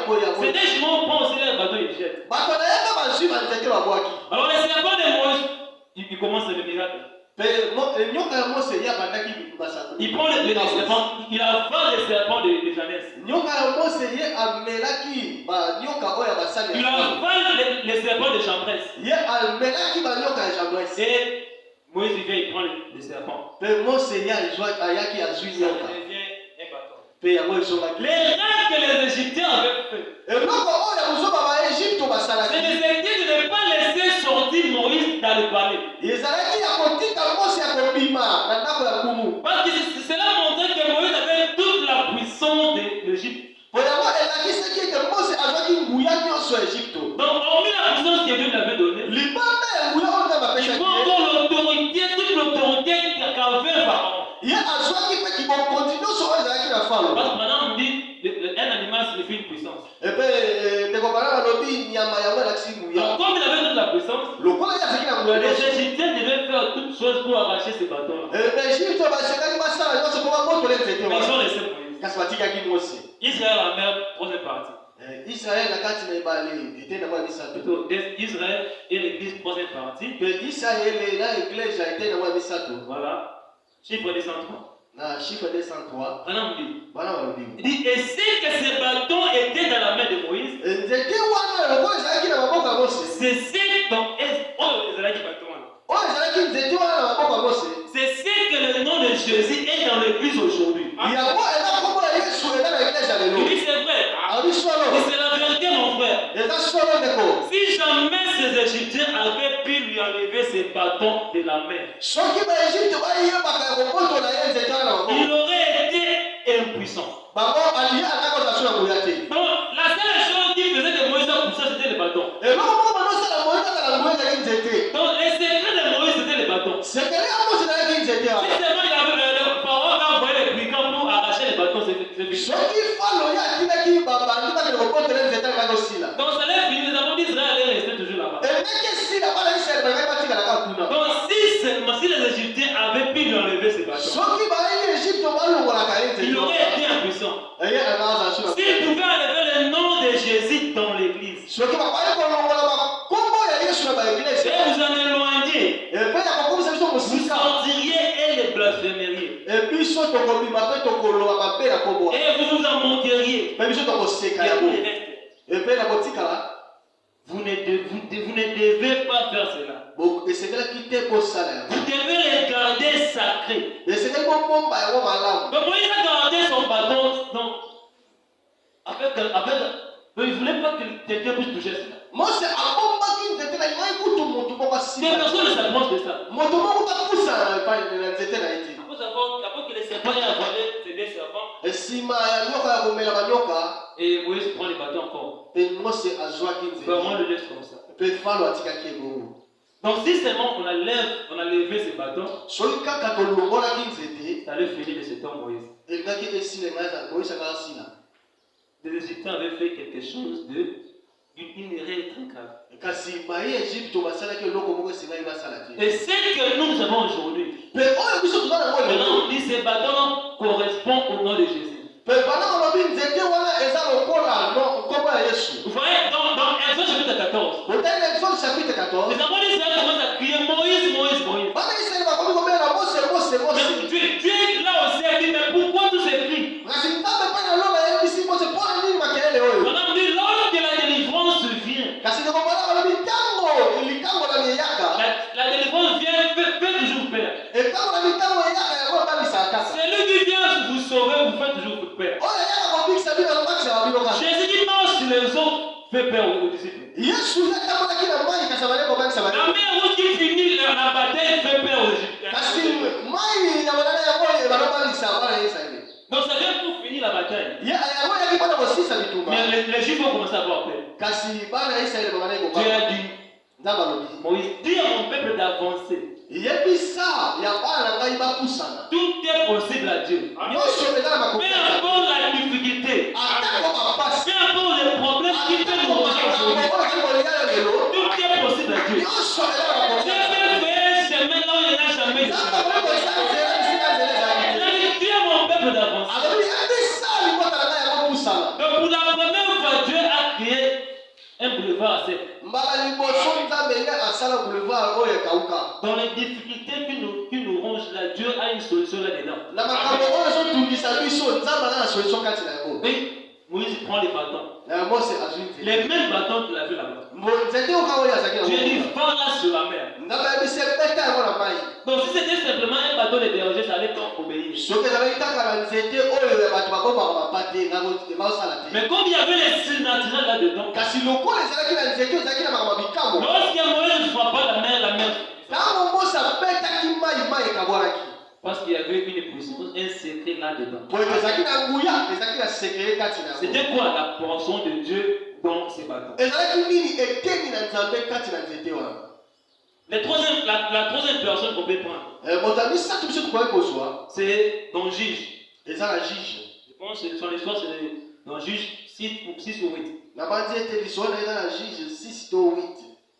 boya C'est des chemins, prend aussi les bâtons et ils jettent. bato na ye mpe bazwi banzete babwaki. Alors, les serpents de Moïse, il commence le miracle. mpe nyoka ya mose ye abandaki masakoli. Il prend les serpents, il avale les serpents de Janès. nyoka ya mose ye amelaki banyoka oyo ya basali Il ya Faraon. avale les serpents de Chambrès. ye amelaki banyoka ya jambres. Et Moïse il vient, il prend les serpents. mpe mose ye ayaki azwi Ça nyoka devient un bâton. mpe yango ezongaki. Les rêves que les Égyptiens avaient fait, eloko oyo ya kozoba baegypte c'est basalaki les Égyptiens de ne pas laisser sortir Moïse dans le palais. ezalaki ya kotika mose ya kobima na ndako ya kumu. Parce que cela montrait que Moïse avait toute la puissance de l'Égypte. po yango elakisaki ete mose azwaki nguya nyonso ya egypte. Donc, hormis la puissance que Dieu lui avait donnée, libanda ya nguya oyo nde il bapesaki faut encore l'autorité, toute l'autorité qu'avait Pharaon. ye azwaki mpe kibokonzi nyonso oyo ezalaki na falo. Parce que maintenant on dit un animal signifie une puissance. epe ndeko bana balobi nyama yango elakisi nguya. Donc, comme il avait toute la puissance, lokola ye azalaki na nguya les nyonso Égyptiens devaient faire toutes choses pour arracher ces bâtons-là. egypte basekaki basala nyonso mpo bamotole nzete Mais ils wana ont laissé Moïse. kasi batikaki mose. Israël en mer, troisième partie. Israël na kati na ebale était na mwa misato. Plutôt, Israël et l'église, troisième partie. Pe Israël na église était na mwa misato. Voilà. Chiffre 203. Na chiffre 203. Voilà, on dit. Bana walobi. Il dit, et c'est que ces bâtons étaient dans la main de Moïse. Nzete wana loko ezalaki na maboko ya Mose. C'est ce dont oh, les bâtons. Oyo ezalaki nzete wana na maboko ya Mose. C'est ce que le nom de Jésus est dans l'église aujourd'hui. Yango eza kombo ya Yesu eza na église ya lelo. Il dit, c'est vrai. Abi solo. Et c'est la vérité, mon frère. Eza solo ndeko. Si jamais ces Égyptiens avaient pu lui enlever ses bâtons de la main, Soki ba Egypte bayebaka ya kobotola ye nzete wana na maboko. il aurait été impuissant. Bango aliya akakota so ya koya te. Donc, la seule chose qui faisait de Moïse pousser, c'était les bâtons. Eloko moko banosala Moïse kaka na nguya ezalaki nzete. Donc, les secrets de Moïse, c'était les bâtons. Sekele ya Mose ezalaki nzete Si wana. seulement il y avait le pharaon qui envoyé les brigands pour arracher les bâtons, c'est fini. Soki falo ye atinaki babandi bakende kobotela nzete wana kosila. Donc, ça allait finir, les enfants d'Israël allaient rester toujours là-bas. Eleki esila bana Israele balingaki batikalaka kuna. Donc, si les Égyptiens avaient pu lui enlever ses bâtons, Soki bayi Egypte balongolaka ye nzete il aurait wana. été impuissant. Eye anaza suna. S'il pouvait enlever le nom de Jésus dans l'église, Soki bakoki kolongola bakombo ya Yesu na baeglise. et vous en éloignez, Epe ya kokomisa biso vous mosika. sortiriez et les blasphémeriez. Ebiso tokobima mpe tokoloba mabe ya kombo. Et vous vous en moqueriez. Mpe biso tokoseka Et yango. tout le reste. Epe na kotikala. Vous ne devez pas faire cela. Esekelaki te kosala yango. Vous devez les garder sacrés. Esekeli bomba yango malamu. Donc Moïse a gardé son bâton. Donc, donc il ne voulait pas que quelqu'un puisse toucher cela. Mose abombaki nzete na ngai kutu motu moko Que asima. personne ne s'approche de ça. Moto moko bapusa na nzete na ye te. Après que les serpents aient avalé ces deux serpents, Esima ya nyoka ya komela banyoka. et Moïse prend les bâtons encore. Mpe Mose azwaki Vraiment, nzete. le laisse comme ça. Mpe falo atikaki ebongo. Donc si seulement on a levé ces bâtons, Soki kaka tolongolaki nzete. ça allait finir de ce temps Moïse. Elingaki esila ngai Moise akaka sila. Les Égyptiens avaient fait quelque chose d'une erreur très grave. Kasi baye Egypte basalaki eloko moko esengaki basala te. Et ce que nous avons aujourd'hui, Mpe oyo biso toza nango maintenant lelo. on dit ces bâtons correspondent au nom de Jésus. Mpe bana balobi nzete wana eza lokola nkombo ya Yesu. Vous voyez, dans Exode chapitre 14, Otali Exode chapitre 14. les enfants d'Israël commencent à crier Moïse, Moïse, Moïse. Bana Israeli bakomi kobela Mose Mose Mose. Mais Dieu là aussi a dit, mais pourquoi tous ces cris? Kasi ntambe mpe na loba yebisi Mose mpo na nini makelele oyo. Maintenant on dit, lorsque la délivrance vient, Kasi ndeko bana balobi ntango likambo na miyaka. la délivrance vient, fait toujours peur. Etango na mitango eyaka yango ebalisaka kaka. Celui qui vient vous sauver, vous fait toujours peur. Oyo eyaka kobikisa bino na makisa ya bino kaka. Jésus qui marche sur les eaux fait peur aux disciples. Yesu ye atambolaki na mai kasi abale kobakisa La bango. mer rouge qui finit la bataille fait peur aux Kasi Égyptiens. mai ya banana yango ebalobalisa bana ya Israeli. Donc ça vient pour finir la bataille. Yango yaki mpona kosisa bitumba. Mais les Juifs vont commencer à avoir peur. Kasi bana ya Israeli babandaki Dieu kobaka. a dit, Nzambe alobi. Moïse, dis à mon peuple d'avancer. Yebisa ya bana na ngai bapusana. Tout est possible à Dieu. Nyonso eza na Peu makoki. importe la difficulté, Atako bapasi. peu importe les problèmes qui peuvent nous ranger aujourd'hui, tout est possible à Dieu. Dieu peut faire un chemin là où il n'y en a jamais. Il a dit, dis à mon peuple d'avancer. Donc pour la première fois, Dieu a créé un boulevard à sec. Dans les difficultés qui nous rongent là, Dieu a une solution là-dedans. Oui, Moïse prend les bâtons. Les mêmes bâtons qu'il avait là-bas. Dieu dit, va là sur la mer. Donc si c'était simplement un bâton de berger, ça allait pas obéir. Mais comme il y avait les surnaturels là-dedans, lorsqu'il Moïse frappa la mer. Parce qu'il y avait une puissance, un secret là-dedans. C'était quoi la portion de Dieu dans ces bâtons? La troisième personne qu'on peut prendre, c'est dans Juge. Je pense que son histoire, c'est dans Juge 6 ou 8.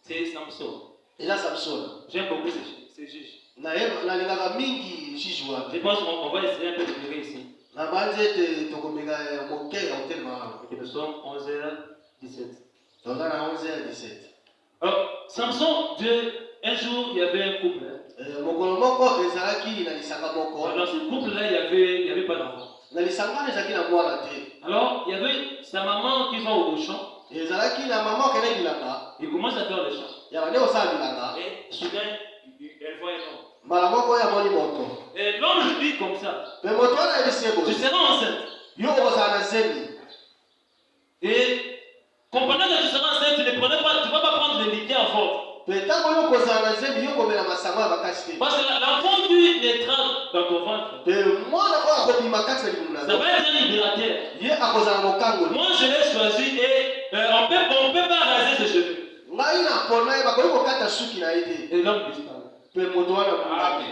C'est Samson. J'aime beaucoup ces juges. Je pense qu'on va essayer un peu de lire ici. Na banzete tokomeka moke ya hotel mara. Et nous sommes 11h17. Dans la 11h17. Alors, Samson, un jour, il y avait un couple. Mokolo moko ezalaki na lisanga moko. Dans ce couple-là, il y avait pas d'enfant. Na lisanga ezalaki na mwana te. Alors, il y avait sa maman qui va au champ. Ezalaki na maman kene bilanga. Il commence à faire le champ. Ya bande osala bilanga. Et soudain, elle voit un homme. Mbala moko ya moni moto. Et l'homme lui dit comme ça. Pe moto wana ebisebo. Tu seras enceinte. Yo ozala na zemi. Et comprenant que tu seras enceinte, tu ne vas pas prendre de liqueur forte. Pe tango yo kozala na zemi yo komela masango ya bakasi te. Parce que l'enfant qui naîtra dans ton ventre, Pe mwana ko akobima kati na libumu na ça va être un libérateur. ye akozala mokango. Moi, je l'ai choisi et on peut pas raser ses cheveux. Ngai na pona ye bakoki kokata suki na ye te. Et l'homme disparaît. Pe moto wana Amen.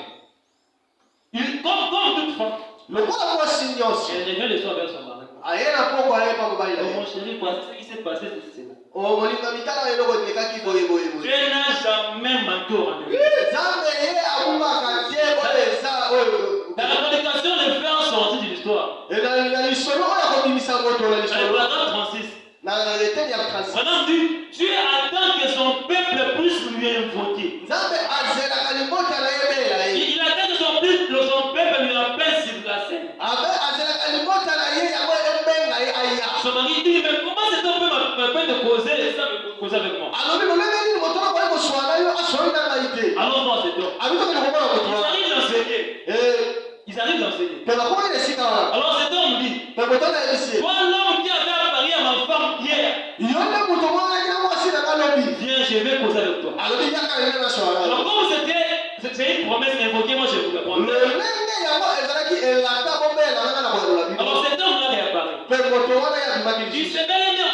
Comme toute femme, lokola mwasi nyonso elle revient le soir vers son mari. aye na poko aye pa mobali na Oh, mon ye. chéri, voici ce qui s'est passé, c'est cela. Molinga mitala eloko elekaki boyeboyeboye. Dieu n'a jamais manqué au rendez-vous. Nzambe ye abumaka te oyo eza oyo. Dans la prédication, les frères sont sortis de l'histoire. Na lisolo oyo akobimisa moto na Dans le lisolo paragraphe 36. na eteni ya 36. Madame dit, Dieu attend que son peuple puisse lui invoquer. Nzambe azelaka libota na ye bela ye. Il attend que son peuple lui appelle sur la scène. Abe azelaka libota na ye yango ebenga ye aya. Son mari dit, mais comment cet homme peut te causer ça, causer avec moi? alobi lolenge nini moto wana koye koswana yo asoi na ngai te. Allons voir cet homme. abitoki komona moto Ils wana. arrivent d'enseigner. Ils arrivent d'enseigner. Pe bakomaki na esika wana. Alors cet homme dit, Pe moto na yebisi ye. toi l'homme qui avait apparu à ma femme hier, yo nde moto mwanaki na mwasi na nga lobi. viens, je vais causer avec toi. alobi yaka lenge na swana. Alors comme c'est une promesse invoquée, moi je vous réponds. lolenge yango ezalaki elaka bomela nanga na koyanola bino. Alors cet homme-là est apparu. Pe moto wana ye abimaki Il lisusu. s'est bel et bien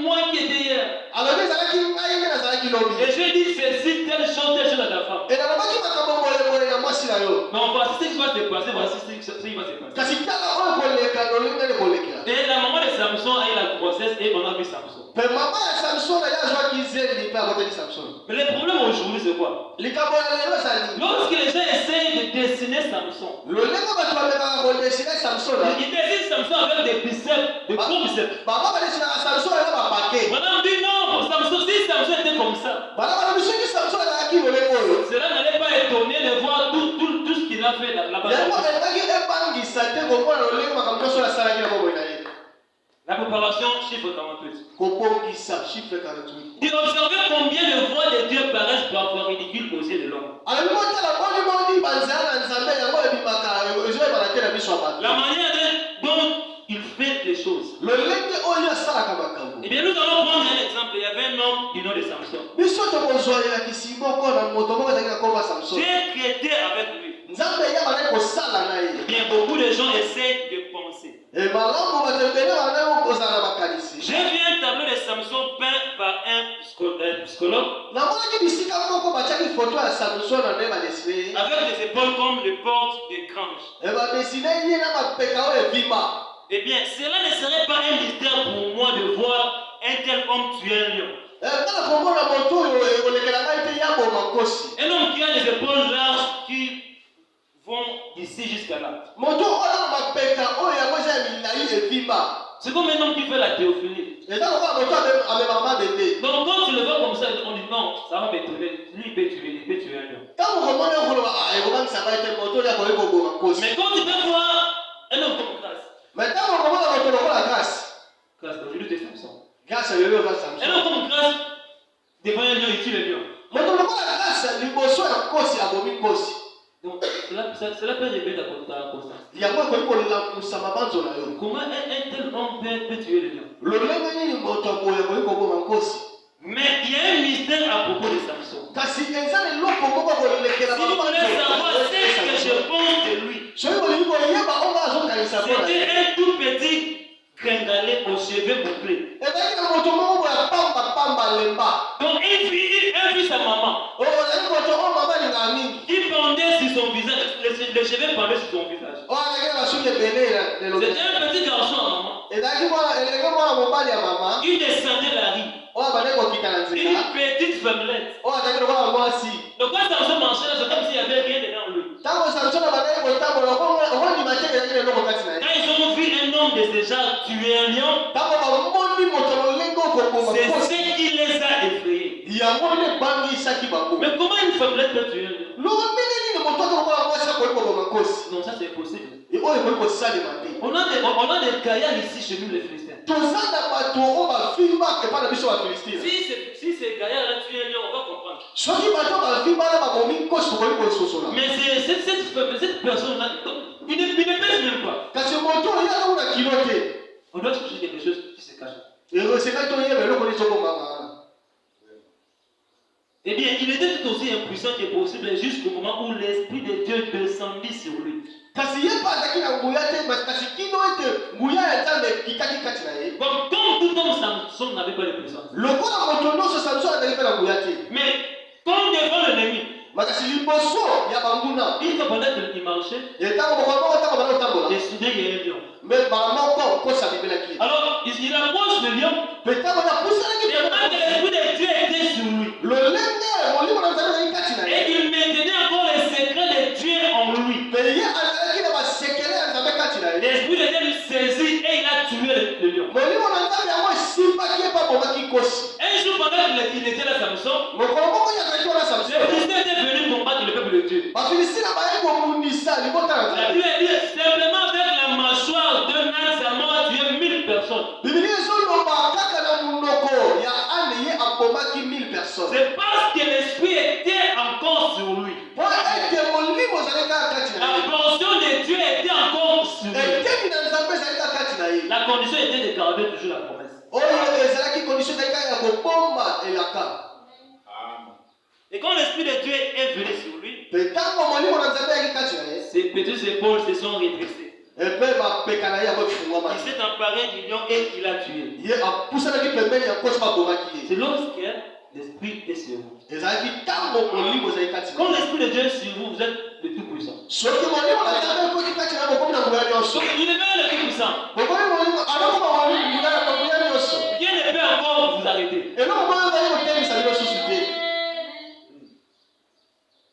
moi qui étais hier. alobi ezalaki ngai nde nazalaki lobi. Et je dis ceci, telle chose à ta femme. enalobaki makambo boyeboye na mwasi na yo. Mais voici ce qui va se passer, voici ce qui va se passer. kasi tala oyo koleka lolenge nde kolekela. Et la maman de Samson a eu la grossesse et on a vu Samson. pe mama ya samson ye azwaki zembi mpe aboteli samson. Mais le problème aujourd'hui c'est quoi? likambo ya lelo ezali. Lorsque les gens essayent de dessiner Samson, lolenge bato bamekaka kodesine samson. ils dessinent Samson avec des biceps, des gros biceps. bango badesinaka samson ena bapake. Madame dit non, pour Samson, si Samson était comme ça, bana balobi soki samson ezalaki lolenge oyo. cela n'allait pas étonner de voir tout ce qu'il a fait là-bas. yango elaki ebangisa te komona lolenge makambo nyonso asalaki na bomoi na ye. La préparation, chiffre 48. kobongisa chiffre 48. Il observait combien de voix de Dieu paraissent parfois ridicules aux yeux de l'homme. alobi motala boniboni banzela na nzambe yango ebimaka ezoyebana te na biso ya bato. La manière dont il fait les choses. lolenge oyo asalaka makambo. Eh bien, nous allons prendre un exemple. Il y avait un homme du nom de Samson. biso tokozwa elakisi moko na moto moko ezalaki na komba samson. J'ai traité avec lui. nzambe ye bandaki kosala na ye. Bien, beaucoup de gens essaient de penser. malamu bato ebele bandaki kozala na makanisi. J'ai vu un tableau de Samson peint par un psychologue namonaki bisika moko batiaki foto ya samson na nde badesine ye. avec des épaules comme les portes des granges. badesine ye na mapeka oyo evimba. Eh bien, cela ne serait pas un mystère pour moi de voir un tel homme tuer un lion. kala komona moto oyo ekolekela ngai te ya boma nkosi. Un homme qui a des épaules larges qui vont d'ici jusqu'à là. moto oyo na mapeka oyo yango eza ya milai evimba. C'est comme un homme qui fait la théophilie. eza lokola moto amemaka mabende. Donc quand tu le vois comme ça, on dit non, ça va m'étonner. Lui, il peut tuer un lion. ntango komona ekoloba ekobangisa ngai te moto oyo akoki koboma nkosi. Mais quand tu peux voir un homme comme Grâce, mais ntango komona moto lokola grâce. Grâce, aujourd'hui c'est Samson. grâce lelo oza Un samson. homme comme Grâce, devant un lion, il tue le lion. moto lokola grâce liboso ya nkosi abomi nkosi. Donc cela peut révéler ta conscience. yango ekoki kolamusa mabanzo na yo. Comment un tel homme peut tuer le lion? lolenge nini moto boye akoki koboma nkosi. Mais il y a un mystère à propos de Samson. kasi eza eloko moko kolekela Si vous voulez savoir ce que je pense de lui, soki kolingi koyeba onga azokanisa mpona c'était un tout petit gringalet aux cheveux bouclés. ezalaki na moto moko boye apambapamba lemba. Donc il vit sa maman ozali moto oyo mama alingaka mingi. qui pendait sur son visage, les cheveux pendaient sur son visage. oyo alaki na basuki ebele lelo. C'était un petit garçon à maman. ezalaki elenge mwana mobali ya mama Il descendait la rue. oyo abandaki kokita na nzela. Une petite femmelette. oyo azalaki lokola mwasi. Donc quand Samson marchait là, c'est comme s'il n'y avait rien dedans lui. ntango samson abandaki kotambola okondima te ezalaki na eloko kati na ye. de ces gens tuer un lion, ntango bamoni moto lolenge okoboma c'est nkosi ce qui les a effrayés. yango nde ebangisaki bango Mais comment une femmelette peut tuer un lion? loko ndenge nini moto akokola mwasi akoki koboma nkosi Non, ça c'est impossible. oyo ekoki kosalema te On a des gaillards ici chez nous, les Philistins. toza na bato oyo bafimbaka epai na biso bafilistine Si ces gaillards-là tuent un lion, on va comprendre. soki bato bafimbana bakomi nkosi tokoki kososola Mais cette personne-là, il ne pèse même pas. kasi moto oyo azakuna kilo te On doit chercher quelque chose qui se cache. esekaki toyeba eloko nini ezobomaka wana Eh bien, il était tout aussi impuissant que possible jusqu'au moment où l'Esprit de Dieu descendit sur lui. kasi ye mpe azalaki na nguya te kasi kino ete nguya ya nzambe ekitaki kati na ye Bon, comme tout homme, Samson n'avait pas de puissance. lokola moto nyonso samson azalaki mpe na nguya te Mais comme devant l'ennemi, makasi liboso ya banguna une fois pendant qu'il marchait, etango moko moko ntango bana kotambola et soudain il y a un lion. me bala moko nkosi abimelaki ye Alors, il approche le lion, mpe ntango napusanaki et quand l'Esprit de Dieu était sur lui, lolenge molimo na nzambe ezalaki kati na ye et il maintenait encore les secrets de Dieu en lui. mpe ye azalaki na basekele ya nzambe kati na ye L'Esprit de Dieu lui saisit et il a tué le lion. molimo na nzambe yango esimbaki ye mpe abomaki nkosi Un jour pendant qu'il était là, Samson, mokolo moko ye azalaki wana les samson Philistins étaient venus combattre le peuple de Dieu. bafilistina baye komunisa libota na La nzambe Bible dit simplement avec la mâchoire d'un âne, ça m'a tué 1000 personnes. biblia ezoloba kaka na monoko ya ane ye abomaki 1000 personnes C'est parce que l'Esprit était encore sur lui. po ete molimo ezali kaka kati na La ye portion de Dieu était encore sur lui. eteni na nzambe ezali kaka kati na ye La condition était de garder toujours la promesse. oyo ezalaki condition ezali kaka ya kobomba elaka Et quand l'Esprit de Dieu est venu sur lui, mpe ntango molimo na nzambe eyaki kati na ye ses petites épaules se sont redressées. epe bapeka na ye yango efungwama Il s'est emparé du lion et il a tué. ye apusanaki pembeni ya nkosi babomaki ye C'est lorsque l'Esprit est sur vous. ezalaki ntango molimo ezali kati na Quand ye l'Esprit de Dieu est sur vous, vous êtes le tout puissant. soki molimo na nzambe ekoki kati na ye bokomi na nguya nyonso Donc il est le tout puissant. bokomi molimo alokoma nguya na nguya nyonso Rien ne peut encore vous arrêter. eloko moyo ezali kotemisa bino susu te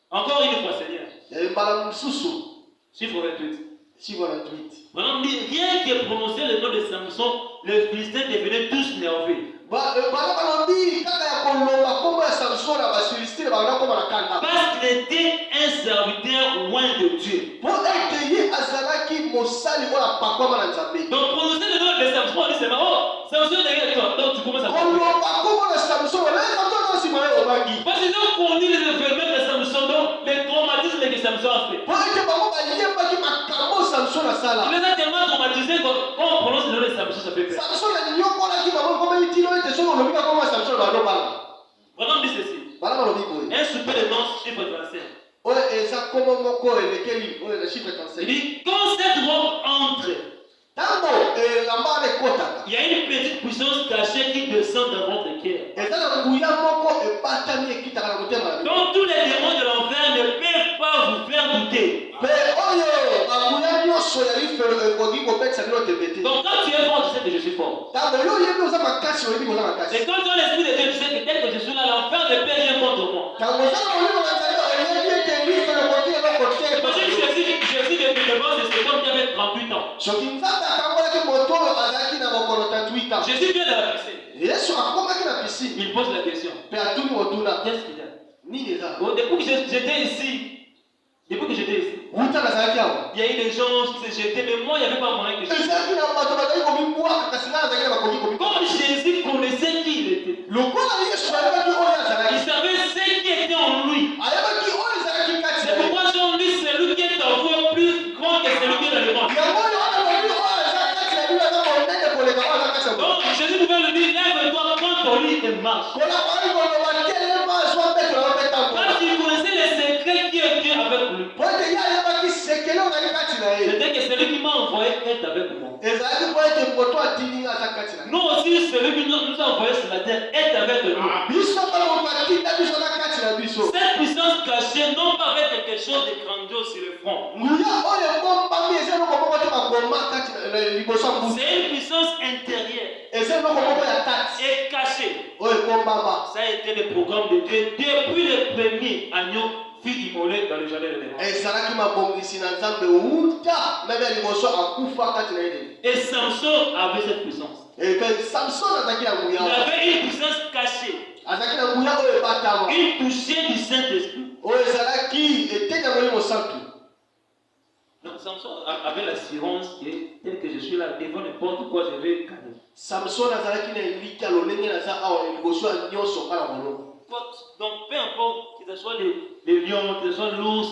Encore une fois, Seigneur. mbala mosusu Chiffre 28. chiffre 28 Vraiment, rien que prononcer le nom de Samson, les Philistins devenaient tous nerveux. bana balobi kaka ya koloba nkombo ya samson na basilistine bakona koma na kanda Parce qu'il était un serviteur loin de Dieu. mpo ete ye azalaki mosali oyo apakwama na nzambe Donc prononcer le nom de Samson, on dit c'est marrant. Samson est derrière toi. Donc tu commences à parler. koloba nkombo na samson samson aza nsima ye obangi Parce qu'ils ont connu les événements de Samson, donc les traumatismes que Samson a fait. mpo ete bango bayebaki makambo samson asala Il les a tellement traumatisés que quand on prononce le nom de Samson, ça fait peur. samson anyokolaki bango komeli tino ete soki olobi bakombo ya samson badobala Vraiment, dit ceci. bana balobi boye Un souper de danse, chiffre 35. oyo eza nkombo moko elekeli oyo na chiffre Il 35 dit, quand cette robe entre, ntango elamba wana ekotaka il y a une petite puissance cachée qui descend dans votre cœur. eza na nguya moko ebatami ekitaka na motema na bino Donc tous les démons de l'enfer ne peuvent pas vous faire douter. mpe oyo banguya nyonso yali ekoki kobetisa bino tembe te Donc quand tu es fort, tu sais que je suis fort. ntango yo oyebi oza makasi oyebi koza makasi Et quand tu as l'esprit de Dieu, tu sais que tel que je suis là, l'enfer ne peut rien contre moi. ntango oza na molimo na nzambe oyebi ete liso ekoki eloko te Imagine Jésus depuis le ventre de cet homme qui avait 38 ans. soki nzambe akambolaki moto oyo azalaki na mokolo 38 ans Jésus vient de la piscine. yesu akomaki na pisine Il pose la question. mpe atuni motuna Qu'est-ce qu'il y a? nini eza Bon, depuis que j'étais ici, wuta nazalaki awa il y a eu des gens qui se jetaient, mais moi, il n'y avait pas moyen que je. ezalaki na bato bazali komibwaka kasi ngai azalaki na bakoki Comme komibwaka Jésus connaissait qui il était, lokola yesu ayebaki oyo il azalaki savait ce qui était en lui. ayebaki oyo ezalaki kati C'est na ye pourquoi selon lui, celui qui est en vous est plus grand que celui qui est dans le monde. yango oyo wana lobi oyo eza kati na bino eza monene koleka oyo eza kati na Donc Jésus pouvait lui dire, lève-toi, prends ton lit et marche. kolakoli koloba telema zwa mbeto na obetambola Parce qu'il connaissait les secrets qui étaient avec lui. po ete ye ayebaki sekele oyo ezali kati na ye C'était que celui qui m'a envoyé est avec moi. ezalaki po ete moto atindi nga aza kati na ye Nous aussi, celui qui nous a envoyé sur la terre est avec nous. biso kala moto atinda biso aza kati na biso Cette puissance cachée, non pas avec quelque chose de grandiose sur le front. nguya oyo ebombami eza eloko moko te bakoma kati liboso ya mbutu C'est une puissance intérieure eza eloko moko ya kati et cachée. oyo Ça a été le programme de Dieu depuis le premier agneau fut immolé dans le jardin de l'Éden. Et Samson avait cette puissance. Il avait une puissance cachée. Une touchée du Saint-Esprit. Donc Samson avait l'assurance que tel que je suis là, devant n'importe quoi, je vais gagner. Donc peu importe que ce soit les lions, que ce soit l'ours,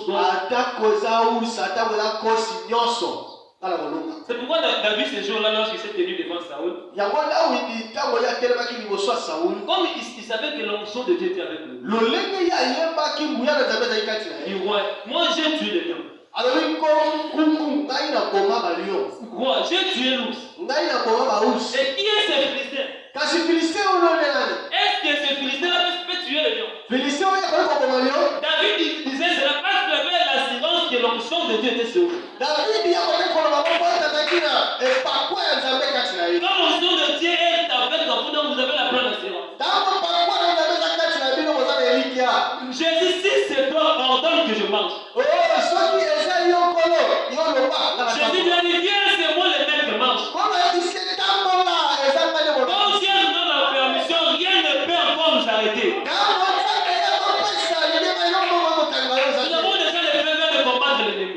c'est pourquoi David ce jour-là, lorsqu'il s'est tenu devant Saoul, comme il savait que l'onction de Dieu était avec lui, il dit, ouais, moi j'ai tué le lion. Quoi? J'ai tué l'ours. Et qui est ce Philistin? Est-ce que ce Philistin peut tuer le lion? David disait cela parce qu'il avait l'assurance que l'onction de Dieu était sur lui. Quand l'onction de Dieu est avec vous, donc vous avez la pleine assurance. Jésus, si c'est toi, ordonne que je marche. Jésus lui a dit, viens, c'est moi le maître, marche. Quand Dieu nous donne la permission, rien ne peut encore nous arrêter. Nous avons déjà les faveurs de combattre l'ennemi.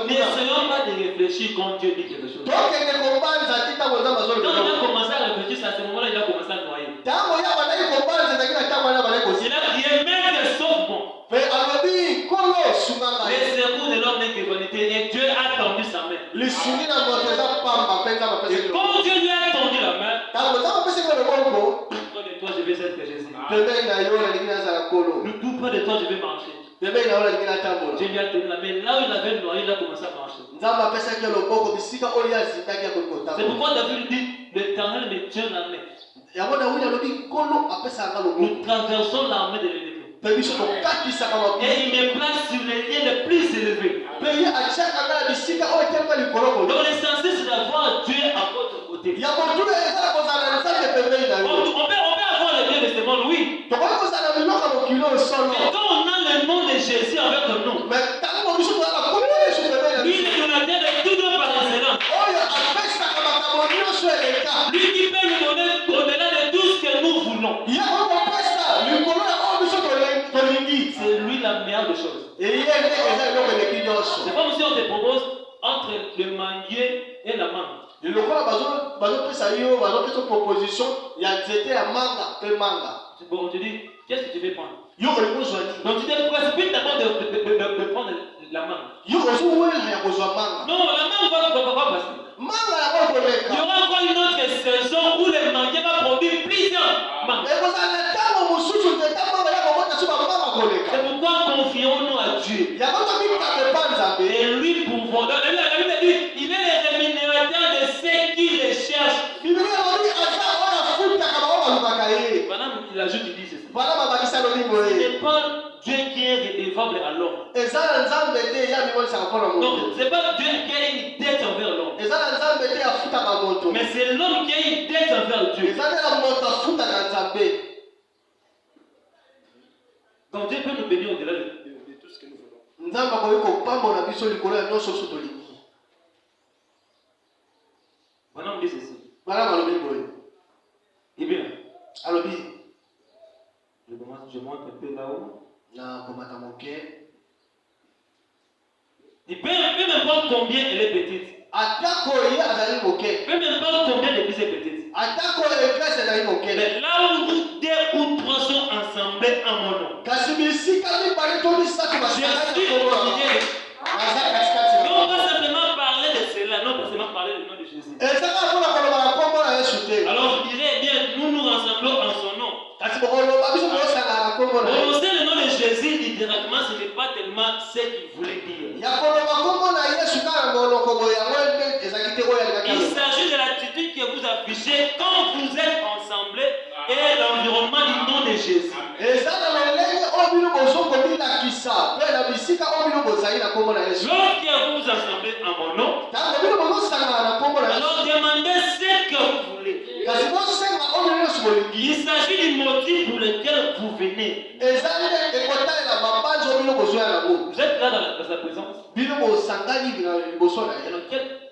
N'essayons pas de réfléchir quand Dieu dit quelque chose. Quand il a commencé à réfléchir, à ce moment-là, il a commencé à noyer. Il a crié, maître, sauve-moi. Les secours de l'homme n'est que vanité et Dieu a tendu sa main. Et quand Dieu lui a tendu la main, près de toi je vais être Jésus. Tout près de toi je vais marcher. Dieu lui a tenu la main. Là où il avait noyé, il a commencé à marcher. C'est pourquoi David dit, l'Éternel me tient la main. Nous traversons l'armée de l'ennemi. Et il me place sur les liens les plus élevés. Donc l'essentiel c'est d'avoir Dieu à votre côté. On peut avoir le Dieu de ce monde, oui. Mais quand on a le nom de Jésus avec nous, lui le donateur de tout nos par excellence. Lui qui peut nous donner au-delà de tout ce que nous voulons. C'est lui la meilleure des choses. C'est comme si on te propose entre le manguier et la mangue. Bon, on te dit, qu'est-ce que tu veux prendre? Donc tu te précipites d'abord de prendre la mangue. Non, la mangue va passer. Il y aura encore une autre saison où le manguier va produire plusieurs mangues. C'est pourquoi confions-nous à Dieu. Et lui pouvons. La Bible dit, il est le rémunérateur de ceux qui le cherchent. Madame, il ajoute, il dit ceci. Ce n'est pas Dieu qui est redevable à l'homme. Donc, ce n'est pas Dieu qui a une dette envers l'homme. Mais c'est l'homme qui a une dette envers Dieu. Donc Dieu peut nous bénir au-delà de tout ce que nous voulons. Maintenant on dit ceci. Eh bien, je monte un peu là-haut. Il peu importe combien elle est petite. Peu importe combien l'église est petite. Mais là où nous 2 ou 3 sont ensemblés en mon nom, je suis au milieu. Non, pas simplement parler de cela, non pas seulement parler du nom de Jésus. Alors je dirais, eh bien, nous rassemblons en son nom. Prononcer le nom de Jésus littéralement, ce n'est pas tellement ce qu'il voulait dire. Il s'agit de l'attitude que vous affichez quand vous êtes ensemble et l'environnement du nom de Jésus. Lorsque vous vous assemblez en mon nom, alors demandez ce que vous voulez. bolingi. Il s'agit du motif pour lequel vous venez. Ezali ekotalela mabanzo bino bozoya nango. Vous êtes là dans sa présence. Bino bosangani liboso na ye.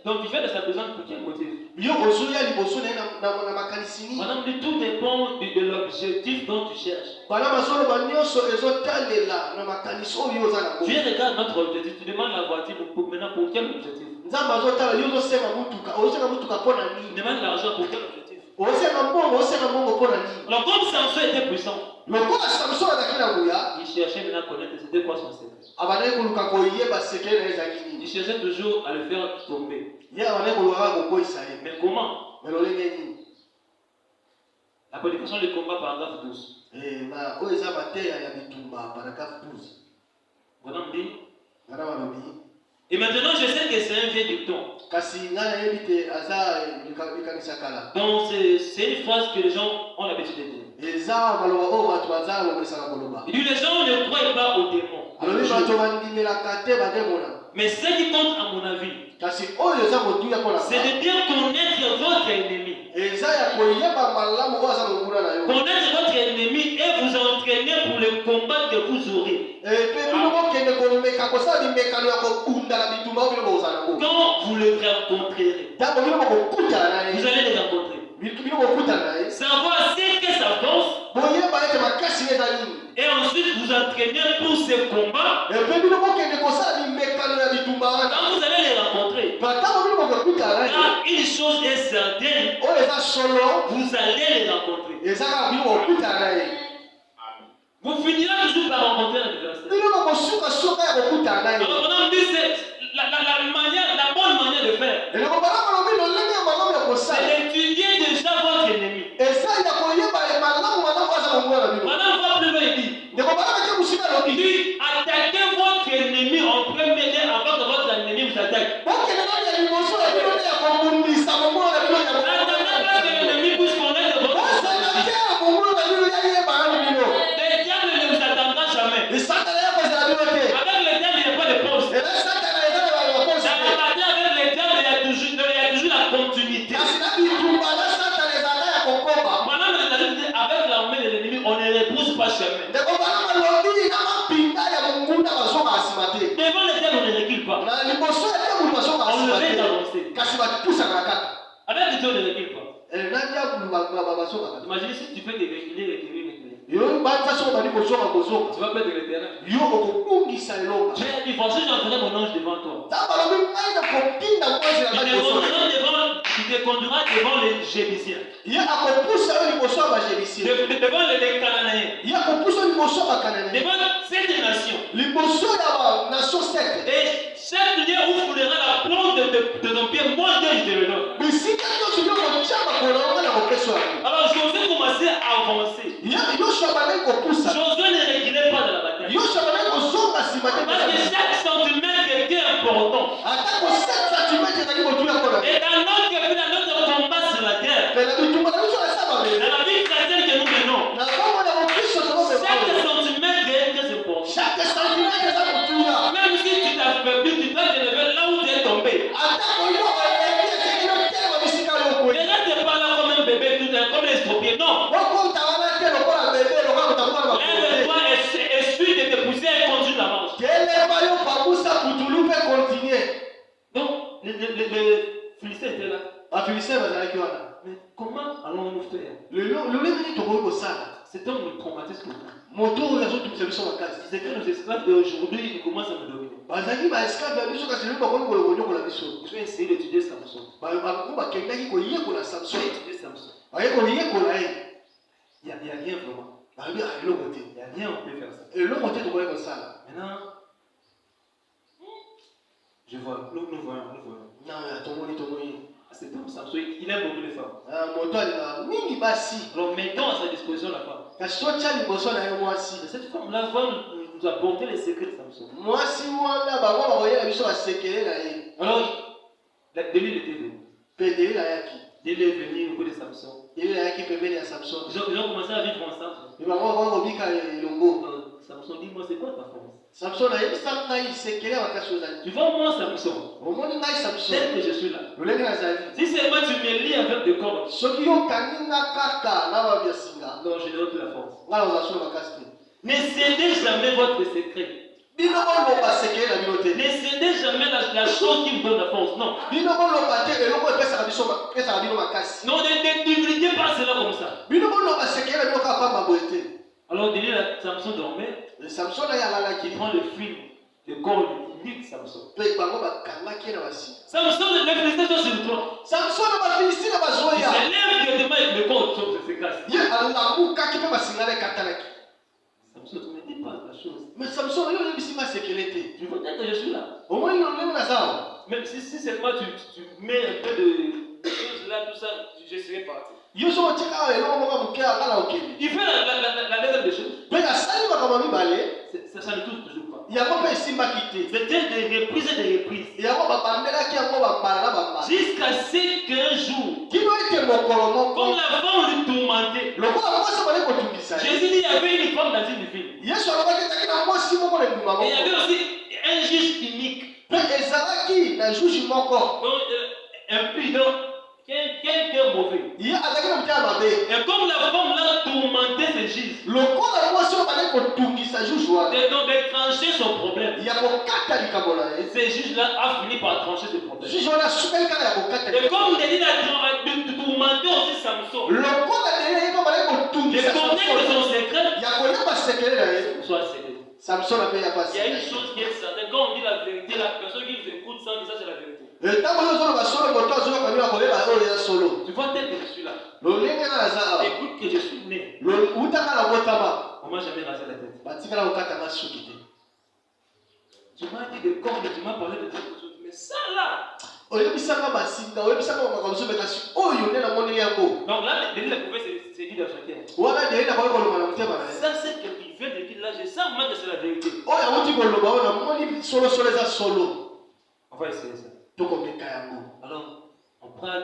Donc il fait de sa présence pour quel motif? Bino bozoya liboso na ye na makanisi nini? Madame dit tout dépend de l'objectif dont tu cherches. Bana bazoloba nyonso ezotalela na makanisi oyo oza nango. Dieu regarde notre objectif. Tu demandes la voiture maintenant pour quel objectif? Nzambe azotala yo ozosenga mutuka, ozosenga mutuka mpo na Tu nini? demandes l'argent pour quel objectif? Ozosenga mbongo mpo na nini? Alors comme Samson était puissant, lokola Samson azalaki na nguya, il cherchait maintenant à connaître c'était quoi son secret. abandaki koluka koyeba sekele na ye ezalaki Il nini. cherchait toujours à le faire tomber. Ye abandaki kolukaka kokweyisa ye. Mais comment? Me lolenge nini? La prédication du combat, paragraphe 12. Oyo eza mateya ya bitumba paragraphe 12. Madame dit, Ngana balobi. et maintenant je sais que c'est un vieil dicton. Kasi nga nayebi te aza likanisa kala. Donc c'est une phrase que les gens ont l'habitude de dire. Eza maloba oyo bato baza balobesaka koloba. Il dit les gens ne croient pas aux démons. Alobi bato bandimelaka te bademona. Mais ce qui compte à mon avis, Kasi oyo eza motuya mpona c'est de bien connaître votre ennemi. eza ya koyeba malamu oyo aza monguna na yo. Connaître votre ennemi et vous entraîner pour le combat que vous aurez. Pe bino bokende komeka kosala bimekano ya kokunda na bitumba oyo bino bozala nango. Quand vous le rencontrerez, Ntango bino bokokutana na vous ye. allez les rencontrer. Bino bokutana na ye. Savoir ce que ça pense boyeba ete makasi eza nini. et ensuite vous entraîner pour ce combat. Pe bino bokende kosala bimekano ya bitumba wana. Quand vous allez les rencontrer, Ntango bino bokokutana na ye. car une chose est certaine, Oyo eza solo. vous allez les rencontrer. Eza kaka bino bokutana na ye. Vous finirez toujours par rencontrer l'adversaire. Bino bokosuka ya kokutana na ye. Alors on dit c'est la bonne manière de faire. eloko bana balobi lolenge ya malamu ya C'est kosala. d'étudier déjà votre ennemi. eza ya koyeba malamu aza monguna na bino. Madame va plus loin, il dit, ndeko bana bake mosika il lobi. dit, attaquez votre ennemi en premier lieu avant que votre ennemi vous attaque. bokende nani ya liboso ya bino nde ya kobundisa monguna na bino ya N'attendez pas que l'ennemi puisse connaître votre bosala ennemi. te ya monguna na bino yayeba nani bino. Le diable ne vous attendra jamais. lisatana ya kozala bino te. Avec le diable, il n'y a pas de pause. ela satana eza na bakosi Dans te. la bataille avec le diable, il y a toujours la continuité. kasi na bitumba na satana ezalaka ya kokoba. Madame le dit, avec l'armée de l'ennemi, on ne repousse pas chemin. ndeko bana balobi na mapinga ya monguna bazoka nsima te. Devant le diable, on ne recule pas. na liboso ya te moto bazoka On nsima le fait te. avancer. kasi bapusaka na kaka. Avec le diable, on ne recule pas. na diabulu bazokaka te. Imaginez si tu fais des reculer. yo banza soko bali kozoka kozoka. Tu vas perdre le terrain. yo okobungisa eloko. Tu as dit, voici j'enverrai mon ange devant toi. ntango balobi ngai na kopinda mwezi na liboso. Il te conduira devant les Jébusiens. ye akopusa yo liboso ya bajebisie. Devant les Cananéens. ye akopusa yo liboso ya bakanane. Devant cette nation. liboso ya banation sete. Et chaque lieu où foulera la plante de ton pied, moi Dieu je te le donne. bisika nyonso yo kotya makolo yango na kopesa yango. Alors Josué commençait à avancer. yosua bandaki kopusa. Josué ne reculait pas de la bataille. yosua bandaki kozonga nsima te. Parce que chaque centimètre était important. atako 7 cm ezali kotuya mpona. Et dans notre vie, dans notre combat sur la terre, me na bitumba na biso esa dans babele. la vie chrétienne que nous menons, na bongo ya mokristo tozomema. chaque centimètre est très important. chaque centimètre eza kotuya. Même si tu t'affaiblis, tu dois te lever là où tu es tombé. atako yo eleki esekino telema bisika yo Ne koyi. reste pas là comme un bébé, comme un estropié. Non. okota wana te lokola bebe lokola kotambola Lève-toi et suis de tes poussières et continue la marche. kelema yo pabusa kutulu mpe continue. Donc, les Philistins étaient là. bafilistin bazalaki wana. Mais comment allons-nous faire? lolenge nini tokoki kosala. C'est un traumatisme. moto oyo azotumisa biso makasi. C'est que nos esclaves d'aujourd'hui, ils commencent à nous dominer. bazalaki baesclave ya biso kasi lelo bakoki kolongonyokola biso. Je vais essayer d'étudier Samson. bango bakendaki koyekola Je samson. vais étudier Samson. baye koyekola ye. Il n'y a rien vraiment. balobi eloko te. Il n'y a rien, on peut faire ça. eloko te tokoki kosala. Maintenant, je vois, nous voyons. tomoni. Cet homme Samson, il aime beaucoup les femmes. moto alinga mingi basi. Alors mettons à sa disposition la femme. kasi totya liboso na ye mwasi. Cette femme-là va nous apporter les secrets de Samson. mwasi wana bango bakoyela biso basekele na ye. Alors, Delilah était venu. mpe delila ayaki. Delilah est venu au côté de Samson. delila ayaki pembeni ya samson. Ils ont commencé à vivre ensemble. me bango bakoki kobika elongo. Samson dit, moi c'est quoi ta force? Samson ayebisa ngai sekele makasi ozali. Tu vois, moi, Samson, Omoni ngai Samson. tel que je suis là. Lolenge nazali. Si seulement tu me lis avec des cordes, Soki yokangi nga kaka na babia singa. non, je n'ai plus la force. Nga ozasolo makasi te. Ne cédez jamais votre secret. Bino boloba sekele na bino te. Ne cédez jamais la chose qui vous donne la force. Non. Bino boloba te eloko epesaka bino makasi. Non, ne divulguez pas cela comme ça. Bino boloba sekele na bino kaka pamba boye te. Alors, Samson dormait. Samson ayalalaki. Il prend le fil, le corps, il lit Samson. Mpe bango bakangaki na basi. Samson, les Philistins sont sur toi. Samson na bafilisi na Il bazoya. se lève directement avec le corps de ses grâces. Ye alamukaki mpe basinga na ekatalaki. Samson, tu ne me dis pas la chose. Mais Samson yo oyebisi nga sekele te. Tu vois bien que je suis là. Omoni lolenge naza awa. Même si seulement tu mets un peu de choses là, tout ça, je serai parti. Yo so otika awa eloko moko moke akala okende. Il fait la deuxième des choses. Mpe asali makambo mibale. Ça ne touche toujours pas. Yango mpe esimbaki te. C'était des reprises et des reprises. Yango babandelaki yango bambala na bambala. Jusqu'à ce qu'un jour, Kino ete mokolo moko. comme la femme lui tourmentait, Lokola mwasi bale kotungisa ye. Jésus dit il y avait une femme dans une ville. Yesu alobaki ezalaki na mwasi moko na ebima Et il y moko. avait aussi un juge unique. Mpe ezalaki na juge moko. Donc, impudent, quelqu'un mauvais. Ye azalaki na motema mabe. Et comme la femme l'a tourmenté ce juge, Lokola mwasi oyo bale kotungisa juge wana. donc de trancher son problème. Ya kokata likambo na ye. Ce juge-là a fini par trancher ce problème. Juge wana asukaki kaka ya kokata Et likambo. comme il a tourmenté aussi Samson, Lokola ndenge ye mpe bale de kotungisa connaître son secret, ya koyeba sekele na ye. soit cédé. Samson ape ya Il y a pasi. une chose qui est certaine, quand on dit la vérité, la personne qui vous écoute sans dire ça, c'est la vérité. Ntango yo ozoloba solo moto azoyoka bino akoyeba oyo ya solo. Tu vois, tel que je suis là, Lolenge nga naza awa. écoute que je suis né. Utaka na botama. On m'a jamais rasé la tête. Batikala kokatanga suki te. Tu m'as dit de cordes, tu m'as parlé de quelque chose. Mais ça là, Oyebisanga basinga, oyebisanga makambo mosusu kasi oyo nde namoni yango. donc là, Denis le prophète s'est dit dans son cœur. Wana ndenge nakoki koloba na motema na ye. Ça, c'est qu'il vient de dire là, je sens vraiment que c'est la vérité. Oyo awuti koloba oyo namoni solosolo eza solo. On va essayer ça. Tokomeka yango. Alors, on prend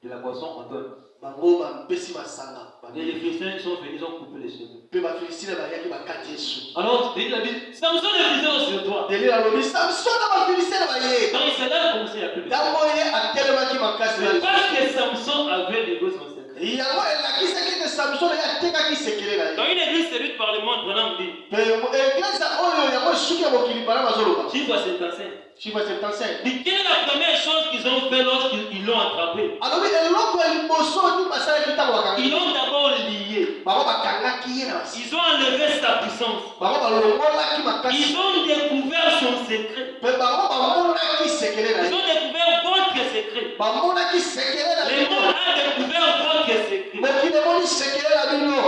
de la boisson, on donne. Bango bapesi masanga. Les Philistins sont venus, ils ont coupé les cheveux. Mpe bafilisine bayaki bakati ye suki. Alors, Denis a dit, Samson, les Philistins sont sur toi. Deli alobi Samson na bafilisine baye. Donc, c'est là qu'on commençait à plus de ça. Ntango ye atelemaki makasi na Mais ye. parce que Samson avait livré son secret. yango elakisaki ete Samson ye atekaki sekele na ye. Dans une église séduite par le monde, Branham dit, eglise oyo yango esuki ya mokili bana bazoloba. chiffre 75. Chiffre 75. Dit, quelle est la première chose qu'ils ont fait lorsqu'ils l'ont attrapé? alobi eloko ya liboso nini basalaki ntango Ils bakangaki. l'ont d'abord lié. Bango bakangaki ye na basi. Ils ont enlevé sa puissance. Bango balongolaki makasi. Ils ont découvert son secret. Mpe bango bamonaki sekele na Ils ye. ont découvert votre secret. Bamonaki sekele na Le monde a découvert votre secret. mokili emoni sekele na bino.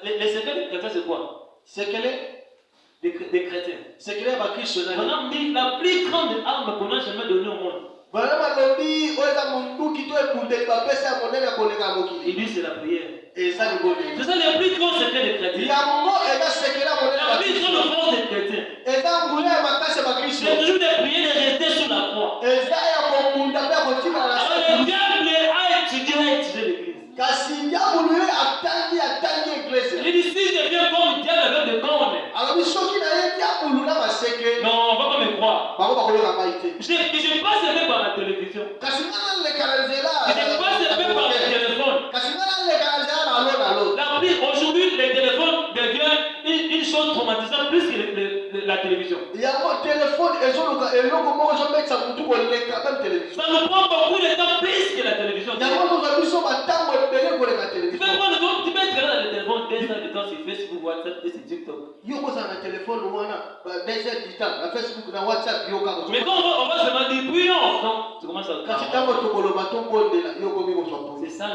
Les secrets des chrétiens, c'est quoi? Sekele Des chrétiens. sekele ya bakristo nani. On a dit la plus grande arme qu'on a jamais donnée au monde. bana balobi oyo eza monduki to ebundeli bapesa ya monene ya koleka ya mokili. Il dit c'est la prière. eza libondeli. C'est ça le plus grand secret des chrétiens. yango eza sekele ya monene ya La plus bakristo. grande force des chrétiens. eza nguya ya makasi ya bakristo. C'est toujours de prier de rester sous la croix. eza ya kokunda mpe ya kotikala na Alors se. le diable a étudié l'église. kasi diabulu ye atangi eglise. Il dit si je viens comme diable avec des cornes, alobi soki na ye diabulu na maseke non, on va pas me croire. bango bakoyoka ngai te. Je passe un peu par la télévision. kasi nga naleka na nzela Je passe un peu par le téléphone. kasi nga naleka na nzela na alo na alo. Aujourd'hui, le téléphone devient une chose traumatisante plus que la télévision. yango telefone ezoluka eloko moko ezobetisa mutu koleka même televizio. Ça nous prend beaucoup de temps plus que la télévision. yango tozwa biso batango ebele koleka Tu peux televizio. prendre tu peux être dans le téléphone 2 heures de temps sur Facebook, WhatsApp et sur TikTok. yo kozala na telefone wana 2 heures du temps na facebook na whatsapp yo kaka. Mais quand on va se demander, prions, non, tu commences à kasi ntango tokoloba tobondela yo komi kozwa po. c'est ça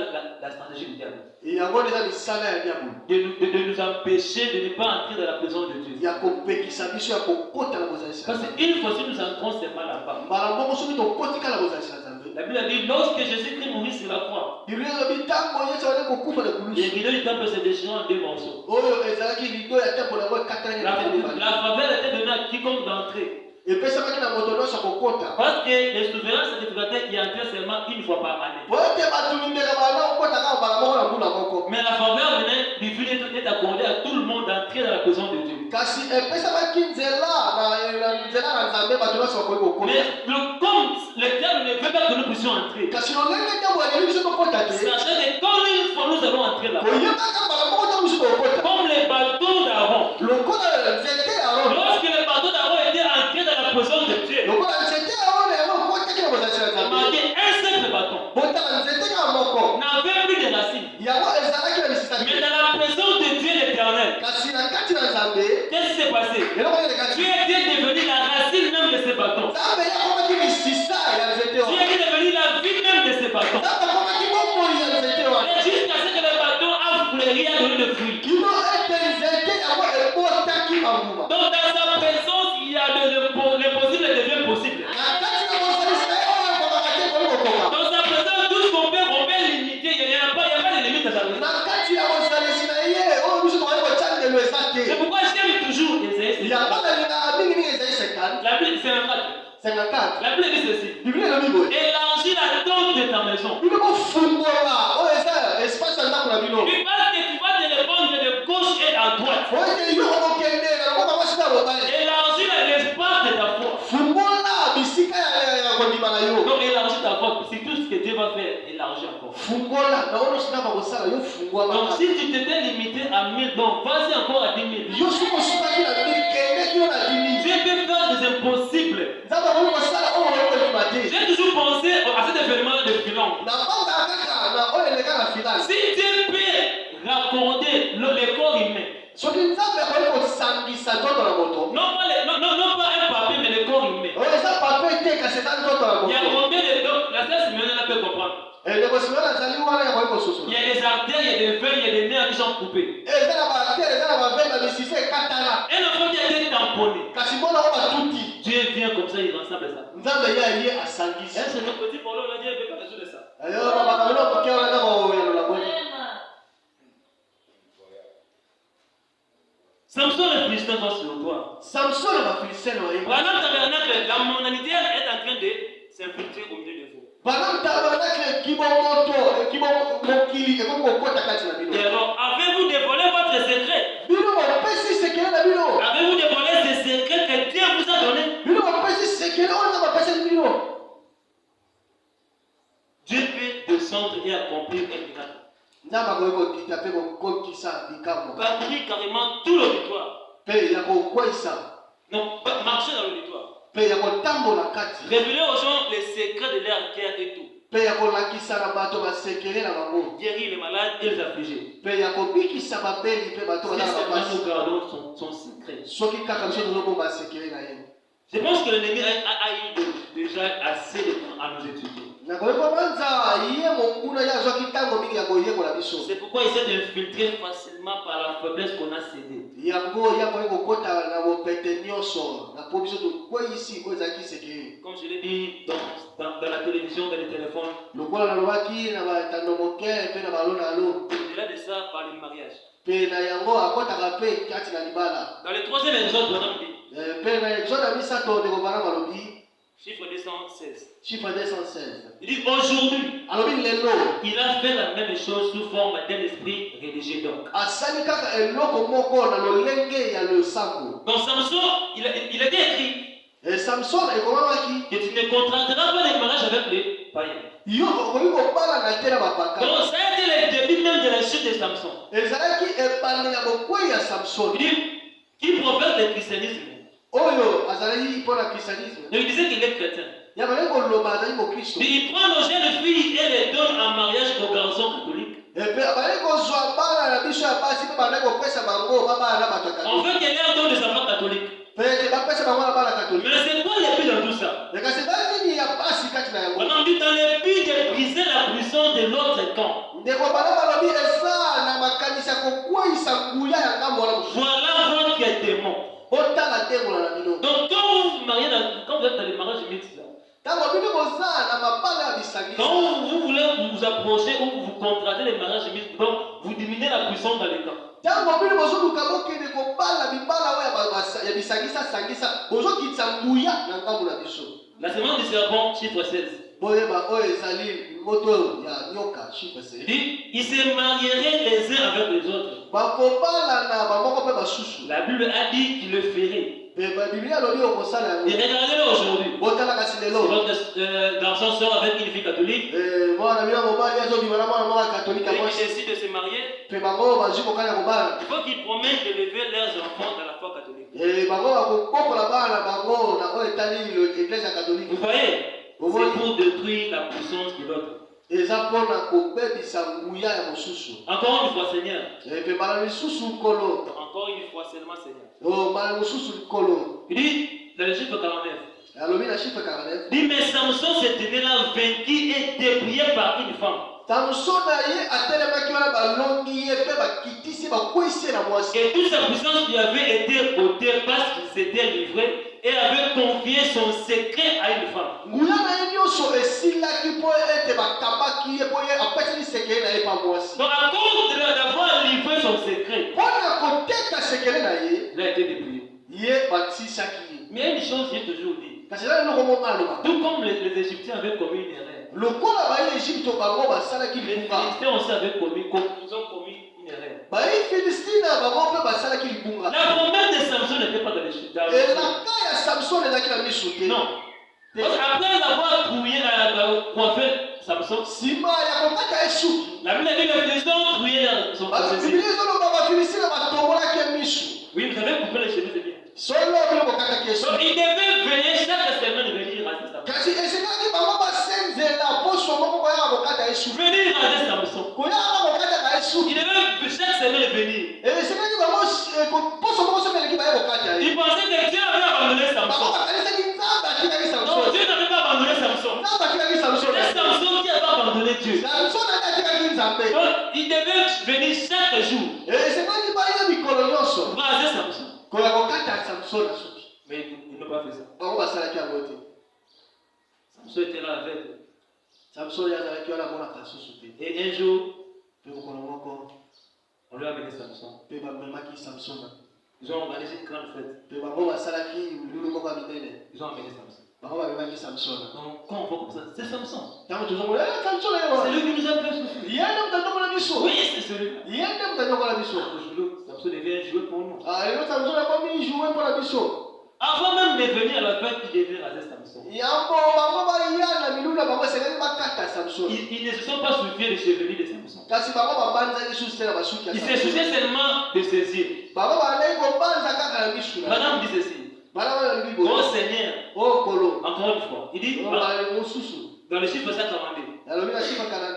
la stratégie du diable. yango eza misala ya diabolo De nous empêcher de ne pas entrer dans la présence de Dieu. ya kopekisa biso ya kokota na bozalisi. Parce qu'une fois si nous entrons seulement là-bas, mbala moko soki tokotika na bozalisi na nzambe. la Bible a dit lorsque Jésus-Christ mourit sur la croix, biblia elobi ntango yesu azali kokufa na les kulusu rideaux du temple se déchirent en 2 morceaux. oyo ezalaki lido ya tempo yango ekatani na tembe. La faveur était donnée à quiconque d'entrer. epesamaki na moto nyonso kokota Parce que les souverains sacrificateurs y entraient seulement une fois par année. po ete bato mindeka bana kokota kaka mbala moko na mbula moko. Mais la faveur venait divine est accordée à tout le monde d'entrer dans la présence de Dieu. Kasi epesamaki nzela na nzambe bato nyonso bakoki kokota. Mais comme le diable ne veut pas que nous puissions entrer, Kasi lolenge ntango alingi biso tokota te sachez que quand une fois nous allons entrer là, oyebaka mbala moko ntango biso tokota comme les bateaux d'Aaron, lokola nzete ya Aaron. lorsque les bateaux d'Aaron étaient entrés dans la présence de Dieu, lokola nzete ya Aaron yango okotaki na bozalisi na nzambe marqué un seul bâton, botala nzete kaka moko n'avait plus de racines. yango ezalaki na bisisa Mais te. dans la présence de Dieu l'Éternel, kasi na kati na nzambe qu'est-ce qui s'est passé? eloko elekaki Dieu était devenu la racine même de ces bâtons. nzambe yakomaki bisisa ya nzete Dieu wana était devenu la vie même de ces bâtons. nzambe akomaki bomoi ya nzete wana Et jusqu'à ce que le bâton a fleuri, a donné le fruit. kino ete nzete yango ebotaki bambuma Donc dans sa présence, il y a l'impossible devient possible. na kati na bozalisi na ye oyo ekomaka te ekoki kokoka Dans sa présence, tout ce qu'on peut limiter, il n'y a pas de limite à sa présence. na kati ya bozalisi na ye oyo biso tokoki kotyandelelo eza C'est te pourquoi j'aime toujours Esaïe. yango nalingaka mingimingi ezali 50 La Bible, c'est un 4. 54 La Bible dit ceci. biblia elobi boye Élargis la tente de ta maison. bino bofungola oyo eza espace ya ndako na bino Puis parce que tu vas te répandre de gauche et à droite. po ete yo okokende na lokoma mwasi na mobali Élargis l'espace de ta foi. fungola bisika ya kondima na yo Donc élargis ta foi. C'est tout ce que Dieu va faire. Élargis encore. fungola na oyo nyonso ndako kosala yo fungwa Donc maka si tu t'étais limité à 1000, donc vas-y encore à 10 000. yo soki osukaki na mili kendeki yo na dimi Dieu peut faire des impossibles. nzambe akoki kosala oyo oyo kolima te J'ai toujours pensé à cet événement de Philon. na banga kaka na oyo eleka na finance Si Dieu peut raccorder le corps humain, soki nzambe akoki kosangisa nzoto na moto non pas un papier, mais le corps humain. oyo eza pape te kasi eza nzoto na Il y a moto combien de dents? La sœur Simeone elle peut comprendre. ndeko simona azali wana yakoki Il kososola y a des artères, il y a des veines, il y a des nerfs qui sont coupés. eza na baartere eza na bavene na misisa ekatana Un enfant qui a été tamponné. kasi mbona oyo batuti Dieu vient comme ça, il rassemble ça. nzambe ye aye asangisi Est-ce que nos petits problèmes, là, Dieu ne peut pas résoudre ça? ayo makambo na moke wana nzambe aoyanola boni Samson le Philistin va sur toi. samson na bafilisene waye Pendant le tabernacle, la mondanité est en train de s'infiltrer au milieu de vous. bana tabernacle kibomoto kibomokili ekoki kokota kati na Et bino alors, avez-vous dévoilé votre secret? bino bopesi sekele na bino Avez-vous dévoilé ces secrets que Dieu vous a donnés? bino bopesi sekele oyo nzambe apesaki bino Dieu peut descendre et accomplir un miracle. nzambe akoki kokita mpe kokokisa likambo Parcourir carrément tout l'auditoire. mpe ya kokweyisa Donc, marcher dans l'auditoire. mpe ya kotambola kati Révéler aux gens les secrets de leur cœur et tout. mpe ya kolakisa na bato basekele na bango Guérir les malades et les affligés. mpe ya kobikisa babeli mpe bato Si baza na seulement bapasi nous gardons son secret. soki kaka biso tozobomba sekele na ye Je pense que l'ennemi a eu déjà assez de temps à nous étudier. nakoki kobanza ye monguna ye azwaki ntango mingi ya koyekola biso C'est pourquoi il s'est infiltré facilement par la faiblesse qu'on a cédée. yango ye akoki kokota na bopete nyonso na po biso tokweyisi oyo ezalaki sekele Comme je l'ai dit dans la télévision, dans les téléphones, lokola nalobaki na batando moke mpe na balonalo au-delà de ça, par le mariage. mpe na yango akotaka mpe kati na libala Dans le troisième exode, on dit, mpe na exode ya misato ndeko bana balobi chiffre 216. chiffre 216 Il dit aujourd'hui, alobi lelo il a fait la même chose sous forme d'un esprit rédigé donc. asali kaka eloko moko na lolenge ya losambo Dans Samson, il a été écrit samson ekomamaki que tu ne contracteras pas les mariages avec les païens. yo okoki kobala na te na bapaka Donc ça a été le début même de la chute de Samson. ezalaki ebande ya bokwei ya samson Il dit, qui professe le christianisme, oyo azalaki mpo na kristianisme il disait qu'il est chrétien. ya bazali koloba azali mokristo Il prend nos jeunes filles et les donne en mariage aux garçons catholiques. epe bazali kozwa bana na biso ya basi mpe bazali kopesa bango babala na bato ya On katolike veut qu'elle ait un don des enfants catholiques. mpe bapesa bango na bana katolike Mais c'est quoi le but dans tout ça? kasi ezali nini ya basi kati na yango On a dit dans le but de briser la puissance de l'autre camp. ndeko bana balobi eza na makanisi ya kokweyisa nguya ya ngambo wana mosusu Voilà votre démon. otala ndengola na bino Donc quand vous vous mariez, quand vous êtes dans les mariages mixtes, là, ntango bino boza na mabala ya bisangisi quand vous voulez vous approcher ou vous contractez les mariages mixtes, donc vous diminuez la puissance dans les camps. ntango bino bozoluka bokende kobala bibala oyo ya bisangisa bozokitisa nguya na ngambo na biso. La semence du serpent, chiffre 16. boyeba oyo ezali moto ya nyoka chiffre 16. Il dit, ils se marieraient les uns avec les autres. bakobala na bamoko mpe basusu. La Bible a dit qu'il le ferait. Et regardez-le aujourd'hui. Si votre garçon sort avec une fille catholique, et il décide de se marier, il faut qu'ils promettent de lever leurs enfants dans la foi catholique. Vous voyez, c'est pour détruire la puissance de l'autre. Encore une fois, Seigneur. Encore une fois seulement, Seigneur. Il dit dans le chiffre 49. Il dit, mais Samson s'est tenu là vaincu et dépouillé par une femme. Et toute sa puissance lui avait été ôtée parce qu'il s'était livré et avait confié son secret à une femme. Donc à cause d'avoir livré son secret, il a été dépouillé. Mais il y a une chose que j'ai toujours dit. Tout comme les Égyptiens avaient commis une erreur. Les Philistins aussi avaient commis une erreur. La promesse de Samson n'était pas dans les chutes. Non. Parce qu'après avoir coiffé Samson, la Bible dit que les Philistins ont trouvé son processus. Oui, vous avez coupé les cheveux, c'est bien. Donc il devait veiller chaque semaine venir raser Samson. Venir raser Samson. Il devait chaque semaine venir. Il pensait que Dieu avait abandonné Samson. Non, Dieu n'avait pas abandonné Samson. C'est Samson qui avait abandonné Dieu. Donc il devait venir chaque jour raser Samson. Mais ils n'ont pas fait ça. Samson était là avec. Et un jour, on lui a amené Samson. Ils ont organisé une grande fête. Ils ont amené Samson. Donc quand on voit comme ça, c'est Samson. C'est lui qui nous a fait souffrir. Oui, c'est celui-là. Samson devient un jouet pour nous. Avant même de venir à la fête, il devait raser Samson. Ils ne se sont pas souciés des chevelures de Samson. Ils se souciaient seulement de ses yeux. Madame dit ceci. Oh Seigneur, encore une fois, il dit dans le chiffre 142.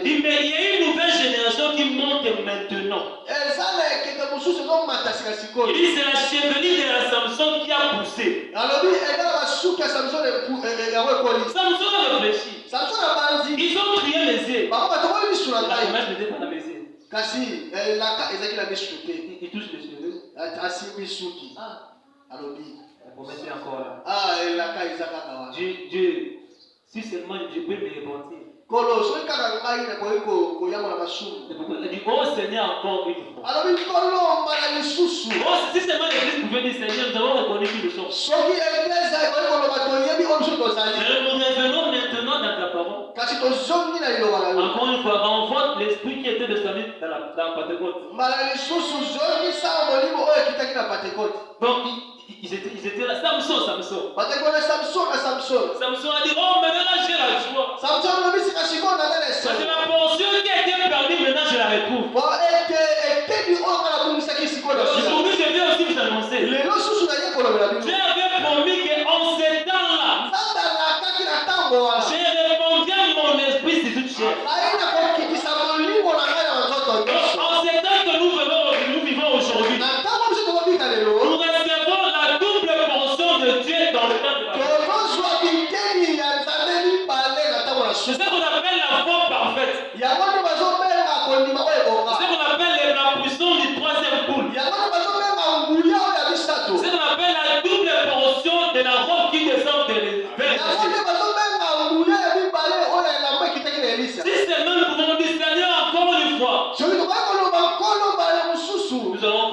Il dit, mais il y a une nouvelle génération qui monte maintenant. Il dit, c'est la chevelure de la Samson qui a poussé. Samson a réfléchi. Ils ont crié les yeux. La promesse n'était pas dans mes yeux. Il touche les cheveux. La promesse est encore là. Dieu, si seulement je peux me repentir. Et pourquoi il dit, oh Seigneur, encore une fois. Oh, si seulement l'église pouvait dire, Seigneur, nous avons reconnu qui nous sommes. Nous revenons maintenant dans ta parole. Encore une fois, renforce l'esprit qui était descendu dans la Pentecôte. Donc, ils étaient là, Samson. Samson a dit, oh, maintenant là, j'ai la joie. C'est la portion qui a été perdue, maintenant je la retrouve. Aujourd'hui, je viens aussi vous annoncer. Dieu avait promis qu'en ces temps-là, j'ai répondu à mon esprit sur toute chair. En ces temps que nous vivons aujourd'hui, nous recevons la double portion de Dieu dans le temps de la vie. C'est ce qu'on appelle la foi parfaite. C'est ce qu'on appelle la puissance du troisième poule. C'est ce qu'on appelle la double portion de la robe qui descend vers les Si seulement nous pouvons dire, Seigneur, encore une fois, nous allons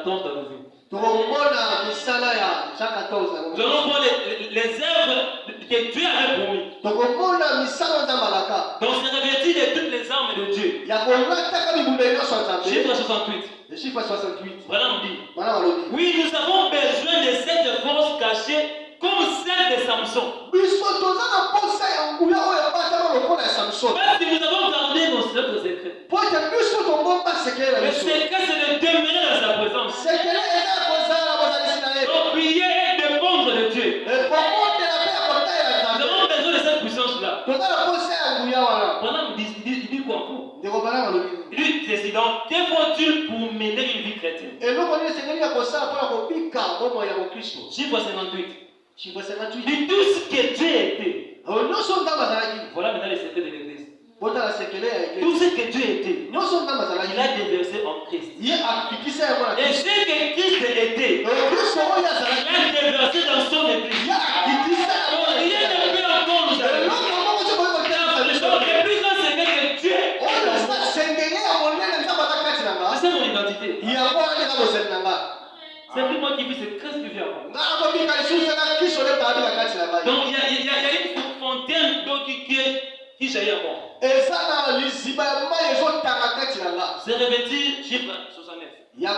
14 dans nos vies. tokomona misala ya Jean 14 Nous allons voir les œuvres que Dieu avait promis. tokomona misala nzambalaka Donc c'est revêtu de toutes les armes de Dieu. ya kolataka mibunda nyonso ya Nzambe. Chiffre 68. Le chiffre 68 Voilà, on dit. bana balobi Oui, nous avons besoin de cette force cachée comme celle de Samson. biso toza na posa ya nguya oyo ebatama lokola ya Samson Parce que nous avons gardé nos secrets. po ete biso tobomba sekele na Le biso secret, c'est de demeurer dans sa présence. sekele eza ya kozala na bozalisi na ye Donc prier et dépendre de Dieu. ekokotela mpe ya kotala ya Nous Nzambe avons besoin de cette puissance-là. toza na posa ya nguya wana Pendant il dit quoi pour? ndeko bana balobi Il dit, président, que faut-il pour mener une vie chrétienne? eloko nini esengeli ya kosala mpona kobika bomoi ya bokristo Chiffre 58. chiffre Il 58 dit tout ce que Dieu était. nyonso nzambe azalaki Voilà maintenant les secrets de l'église. botala sekele ya eglise Tout ce que Dieu était, nyonso nzambe il azalaki a déversé en Christ. ye afikisa yango na Et ce que Christ était, kristo oyo il azalaki a déversé dans son église. ye afikisa yango Donc na rien ne peut encore nous arrêter. eloko moko te boyi kotelasa biso Donc le plus grand secret que Dieu, oyo eza sengeli ya monene nzambe aza kati na nga c'est mon identité. yango wana eza bozali na nga C'est plus moi qui vis, c'est Christ qui vit en moi. nga akobika lisusu eza kristo nde taabika kati na ngai Donc il y a une fontaine d'eau qui jaillit en moi. eza na liziba ya mai ezotanga kati na nga C'est revêtu, chiffre 69. ya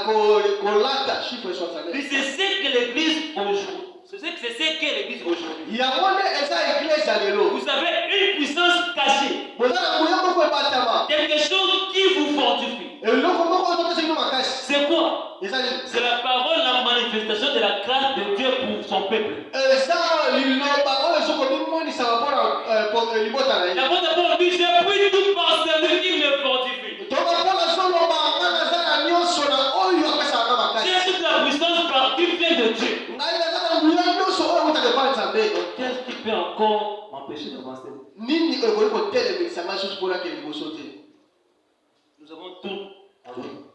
kolata chiffre Puis 69 c'est ce que l'église aujourd'hui. C'est ce que l'église aujourd'hui. yango nde eza eglise ya lelo Vous avez une puissance cachée. boza na nguya moko ebatama Quelque chose qui vous fortifie. eloko moko oyo topesa bino makasi C'est quoi? eza nini C'est la parole, la manifestation de la grâce de Dieu pour son peuple. eza liloba oyo ezokomimonisaka mpona libota na ye L'apôtre Paul dit, j'ai pris tout par celui qui me fortifie. toka mpona zoloba nga naza na nyonso na oyo apesaka nga makasi J'ai toute la puissance qui vient de Dieu. ngai naza na nguya nyonso oyo eutaka epai nzambe Qu'est-ce qui peut encore m'empêcher d'avancer? nini ekoki kotelemelisa ngai susu mpona ke liboso te Nous avons tout.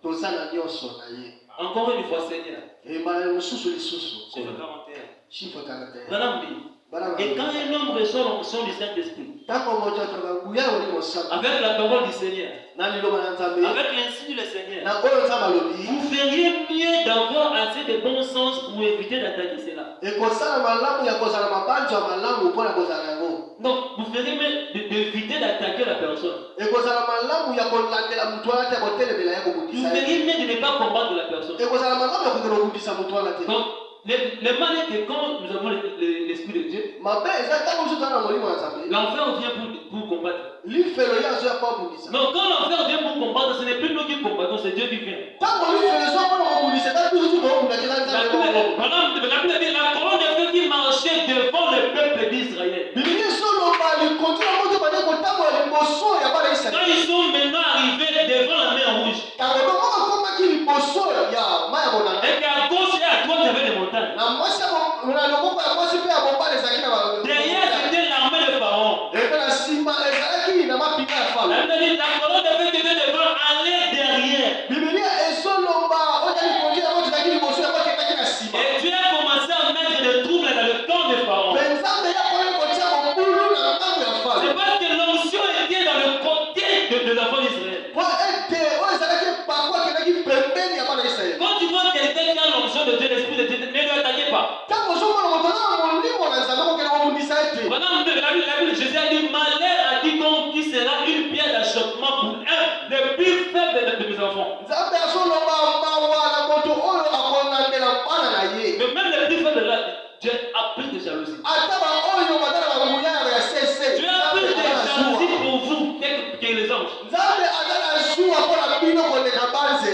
toza na nyonso na ye Encore une fois, Seigneur. ebala mosusu lisusu Chiffre 41. chiffre 41 Madame dit, et quand un homme reçoit l'onction du Saint-Esprit, ntango moto atoka nguya oli mosaka avec la parole du Seigneur, na liloba na nzambe avec l'insigne du Seigneur, na oyo nzambe alobi vous feriez mieux d'avoir assez de bon sens pour éviter d'attaquer cela. ekosala malamu ya kozala mabanzo ya malamu mpona kozala yango Donc, vous feriez mieux d'éviter d'attaquer la personne. ekozala malamu ya kolandela motu wana te ya kotelemela ye Vous kobundisa ye feriez mieux de ne pas combattre la personne. ekozala malamu ya kokende kobundisa motu wana te Donc, le mal est que quand nous avons l'Esprit de Dieu, mabe eza ntango mosusu toza na molimo ya nzambe l'enfer vient pour combattre. lifelo ye azoya mpo abundisa Donc, quand l'enfer vient pour combattre, ce n'est plus nous qui combattons, c'est Dieu qui vient. ntango lifelo ezoya mpona kobundisa eza biso tu tokobundakela La nzambe Bible bongo dit la colonne de feu qui marchait devant le peuple d'Israël. bilingi ezoloba likondi na moto bande kotambola liboso ya bana Quand israele ils sont maintenant arrivés devant la mer rouge, ntango dongo bakomaki liboso ya mai ya monana et qu'à gauche et à droite, il y avait des montagnes. na mwasi na loboko ya mwasi mpe ya mobali ezalaki na Derrière, c'était l'armée de Pharaon. epe na nsima ezalaki na mapinga ya falo La Bible dit la colonne de feu qui était devant allait derrière. bibilia ezoloba oyo likondi yango ezalaki liboso yango ekendaki na nsima Et Dieu a commencé à mettre des troubles dans le camp de Pharaon. mpe nzambe yakoyi kotia mobulu na ngambo ya falo C'est parce que l'onction était dans le côté de l'enfant d'Israël. po ete oyo ezalaki bango akendaki pembeni ya bana israele Quand tu vois quelqu'un qui a l'onction de Dieu, l'esprit de Dieu, ne lui attaquez pas. ntango ozomona moto aza na molimo na nzambe kokende kobundisa ete Pendant la Bible, Jésus a dit malheur à quiconque qui sera une pierre d'achoppement pour un des plus faibles de mes enfants. nzambe azoloba mawa na moto oyo akolandela bana na ye Mais même les plus faibles là, Dieu a plus de jalousie. ata baoyo bazala na nguya ya sese Dieu a plus de jalousie pour vous que les anges. nzambe aza na zuwa mpona bino koleka banze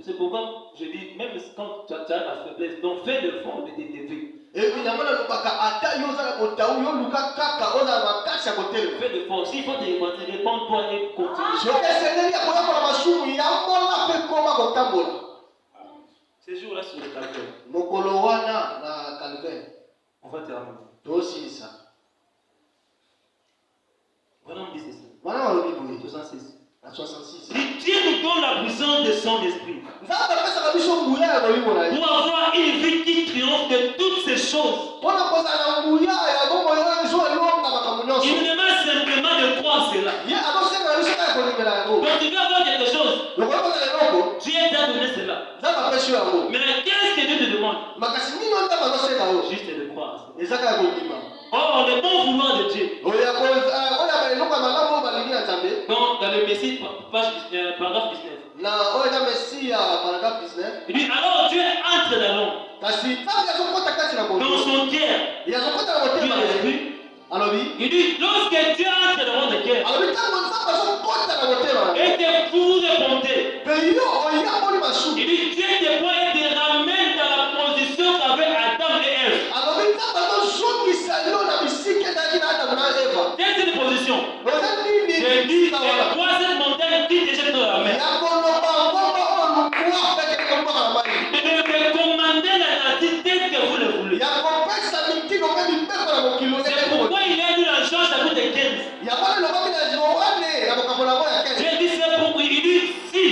C'est pourquoi je dis, même quand tu as la faiblesse, donc fais l'effort de t'élever. yango nalobaka ata yo oza na botau yo luka kaka ozala makasi ya kotelema Fais l'effort. S'il faut te repentir, réponds-toi et continue. soki esengeli ya koyambola masumu yambola mpe koma kotambola Ces jours-là sur le calvaire, mokolo wana na calvaire on va terminer. tosilisa Voilà, on dit ceci. wana balobi boye 66. na 66 Dieu nous donne la puissance de son esprit nzambe apesaka biso nguya ya molimo na ye pour avoir une vie qui triomphe de toutes ces choses. mpona kozala na nguya ya bomoi oyo ezolonga makambo nyonso Il ne demande simplement de croire cela. ye azosenga biso kaka kolimela yango Donc tu veux avoir quelque chose. lokola kozala eloko Tu es biso yango. Mais qu'est-ce que Dieu te demande? Makasi nini onda bazoseka yo? Juste de croire. Ezaka ya kondima. Or, le bon vouloir de Dieu. Oya eloko malamu balingi na Nzambe. Donc, dans le Messie, paragraphe 19. Na oya Messie ya paragraphe 19. Il dit, alors Dieu entre dans l'homme, Kasi Nzambe azokota kati na dans moto. son cœur. Yazokota na Dieu motema. l'esprit. Alobi. Il dit, lorsque Dieu entre dans votre cœur, Alobi tango Nzambe azokota na motema. et que vous répondez, Pe yo oya boli masu. il dit, Dieu te prend et te ramène dans la position qu'avait Adam et Ève. Alobi Nzambe azozongisa yo na bisika ezalaki na Adamu na Eva. Quelle est cette position? Oza nini? J'ai dit, toi, cette montagne qui te jette dans la mer. Ya koloba ngomba oyo lukua peke komboka na mai. Et de me commander la nature telle que vous le voulez. Ya kopesa mitindo mpe mibeko na mokili C'est ondenge pourquoi il a dit la chance à bout de 15. ya wana elobaki na Yohane na makambo nango ya kene. J'ai dit c'est pourquoi il dit si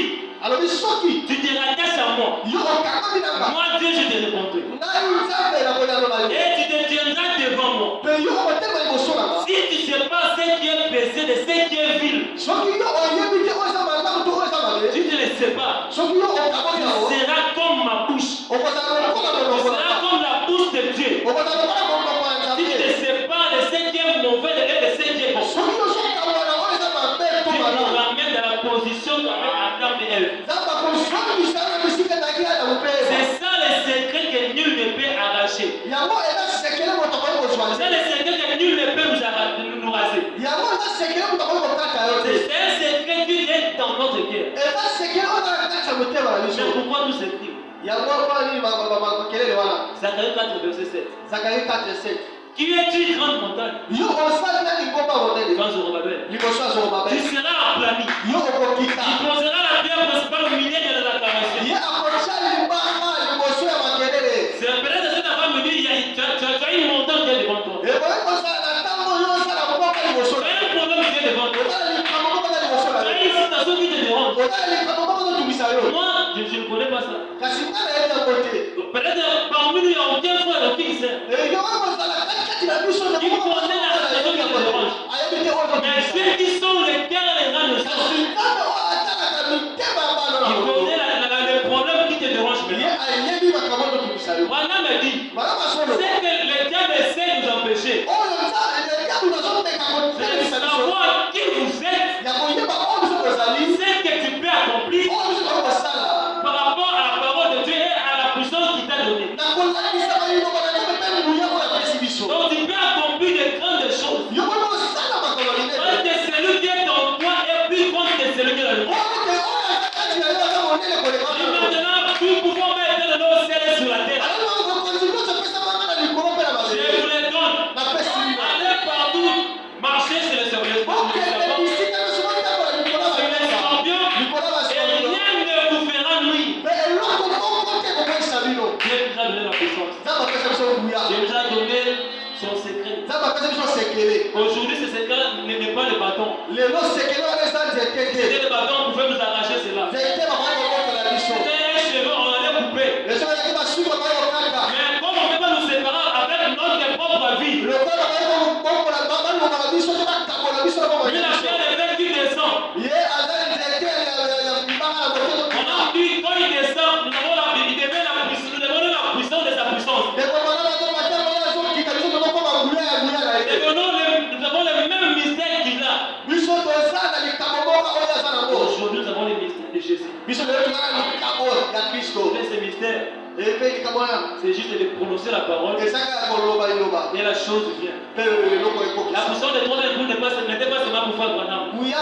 Alobi soki tu te rattaches à moi, yo okangami na nga moi Dieu je te répondrai. ngai Nzambe na koyano na yo Et tu te tiendras devant moi. mpe yo okotema liboso na nga Si tu sais pas ce qui est péché de ce qui est vil, soki yo oyebi te oyo eza malamu to oyo eza mabe si tu ne le sais pas, soki yo okaboki tu yango seras comme ma bouche. okozala lokola Tu monoko na seras nga comme la bouche de Dieu. okozala lokola monoko ya Si tu Nzambe ne sais pas de ce qui est mauvais et de ce qui est bon, soki yo ozokamwana oyo eza mabe to tu nous malamu ramènes dans la position qu'avait Adam et Ève. Nzambe akozongisa na bisika ezalaki Adamu mpe Eva C'est ça le secret que nul ne peut arracher. yango eza sekele moto akoki C'est kozwa ça le secret que nul ne peut nous raser. yango eza sekele moto akoki kokata yo te C'est un secret qui est dans notre cœur. eza sekele oyo eza na kati ya motema na biso Mais pourquoi tout s'écrit? yango mpona nini makelele wana Zacharie 4, verset 7. Zacharie 4:7 Qui est une grande montagne? yo osali nani ngomba monene Devant Zorobabel. liboso ya Tu Zorobabel seras aplani. yo okokita Tu poseras la pierre principale au milieu de l'acclamation. ye akotia limbanga liboso ya makelele C'est peut-être que cette femme me dit, tu as une montagne qui est devant toi. ekoki kozala na ntango oyo osala mboka liboso Tu na as un problème qui est devant toi. ozala likambo moko na liboso na Tu as yo une situation qui te dérange. ozala likambo moko totungisa yo Moi, je ne connais pas ça. kasi nga na yebi yango te Peut-être parmi nous, il n'y a aucun frère aucun sœur. yokoki kozala katikati na biso na Il connaît la situation qui te dérange. ayebi te oyo Mais totungisa ceux qui sont les cœurs et les reins de sang, kasi nzambe oyo atalaka mitema ya bana na il moto connaît les problèmes qui te dérangent ye maintenant. ayebi makambo totungisa yo Voilà me dit, malama solo c'est que le diable essaie de nous empêcher. oyo nzambe diable nazomeka C'est de kotelisa biso savoir qui vous êtes, ya koyeba oyo biso kozali ce que tu peux accomplir oyo biso tokoki kosala par rapport à la parole de Dieu et à la puissance qu'il t'a donnée. na kolakisa bayinoko na nzambe mpe nguya oyo apesi biso Donc tu peux accomplir de grandes choses. yo koki kosala makambo minene Quand celui qui est en toi est plus grand que celui qui est dans le monde. oyo te oyo aza kati na yo aza monene koleka Et maintenant, nous pouvons mettre de nos ciels sur la terre. alors bokonzi nyonso epesamanga na likolo mpe na Je mabele vous les donne. napesi bino Allez partout, marchez sur les services. okende bisika nyonso botambola likolo ya Sur les bapesa scorpions, likolo ya et bascorpio rien ne vous fera nuire. mpe eloko moko te kokoyisa bino Dieu nous a donné la puissance. nzambe apesa biso nguya Dieu nous a donné son secret. nzambe apesa biso sekele Aujourd'hui, ce secret n'est pas le bâton. lelo sekele wana eza nzete te C'était le bâton, on pouvait nous arracher cela. nzete bakoki kokotola biso C'était un cheveu, on allait couper. leso ezalaki basuki bakoki kokata Mais comme on ne peut pas nous séparer avec notre propre vie, lokola bakoki balongola biso te batambola biso na bomoi lui, la biso pierre de fer qui descend. ye aza nzete ya libanga na On kote a dit, quand il descend, nous avons il devient la puissance, nous devons la puissance de sa puissance. ekomana bato batambola ezokita biso tokokoma nguya ya nguya na ye Nous avons le même mystère qu'il a. biso toza na likambo moko oyo aza nango Aujourd'hui, nous avons le mystère de Jésus. biso lelo toza na likambo ya kristo Quel est ce mystère? epe likambo wana C'est juste de prononcer la parole ezaka ya koloba liloba et la chose vient. mpe eloko La ekokisa puissance de troisième groupe n'était pas seulement pour faire Branham. nguya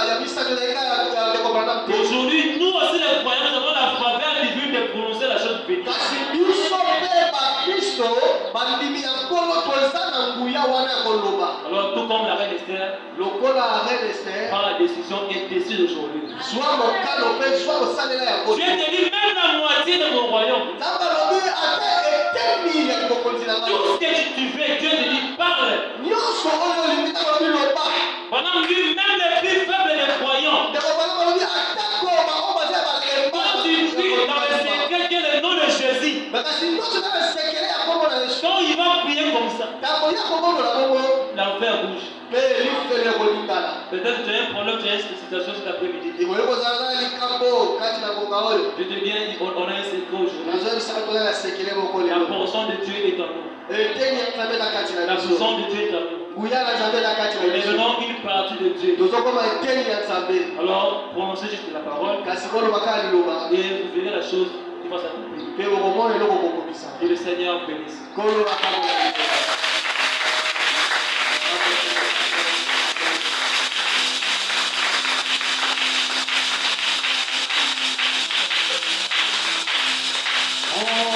ya misato ezalika ya ndeko branam te Aujourd'hui, nous aussi les croyants, nous avons la faveur divine de prononcer la chose bénie. kasi biso mpe bakristo bandimi ya nkolo toza na nguya wana ya koloba Alors, tout comme la reine Esther, lokola reine ester prend la décision et décide aujourd'hui. zwa mokano mpe zwa kosalela ya Dieu koto te dit, même la moitié de mon royaume, nzambe alobi ata etemi ya bokonzi na ngai tout ce que tu fais, Dieu te dit, parle. nyonso oyo olingi ntango alobi loba Pendant lui, même les plus faibles des croyants, ndeko branam alobi atako baoyo baza balemba quand tu pries dans le secret qui est le nom de Jésus, bakasi nyonso eza na sekele ya kombo na yesu quand il va prier comme ça, ntango ya komondola bongo l'enfer rouge. mpe life efele kolingana. Peut-être que tu as un problème, tu as une situation cet après-midi. Ikoyo kozala likambo kati na bonga oyo. Je te viens, on a un secret aujourd'hui. Nazobisa bato ya sekele moko La lelo. portion de Dieu est en nous. Eteni ya Nzambe na kati na La biso. portion de Dieu est en nous. Nguya na Nzambe na kati Nous na biso. devenons une partie de Dieu. Tozokoma eteni ya Nzambe. Alors, prononcez juste la parole Kasi koloba kaka liloba. et vous verrez la chose qui va s'accomplir. Mpe bokomona eloko kokomisa. Que le Seigneur vous bénisse. Koloba kaka liloba. Oh,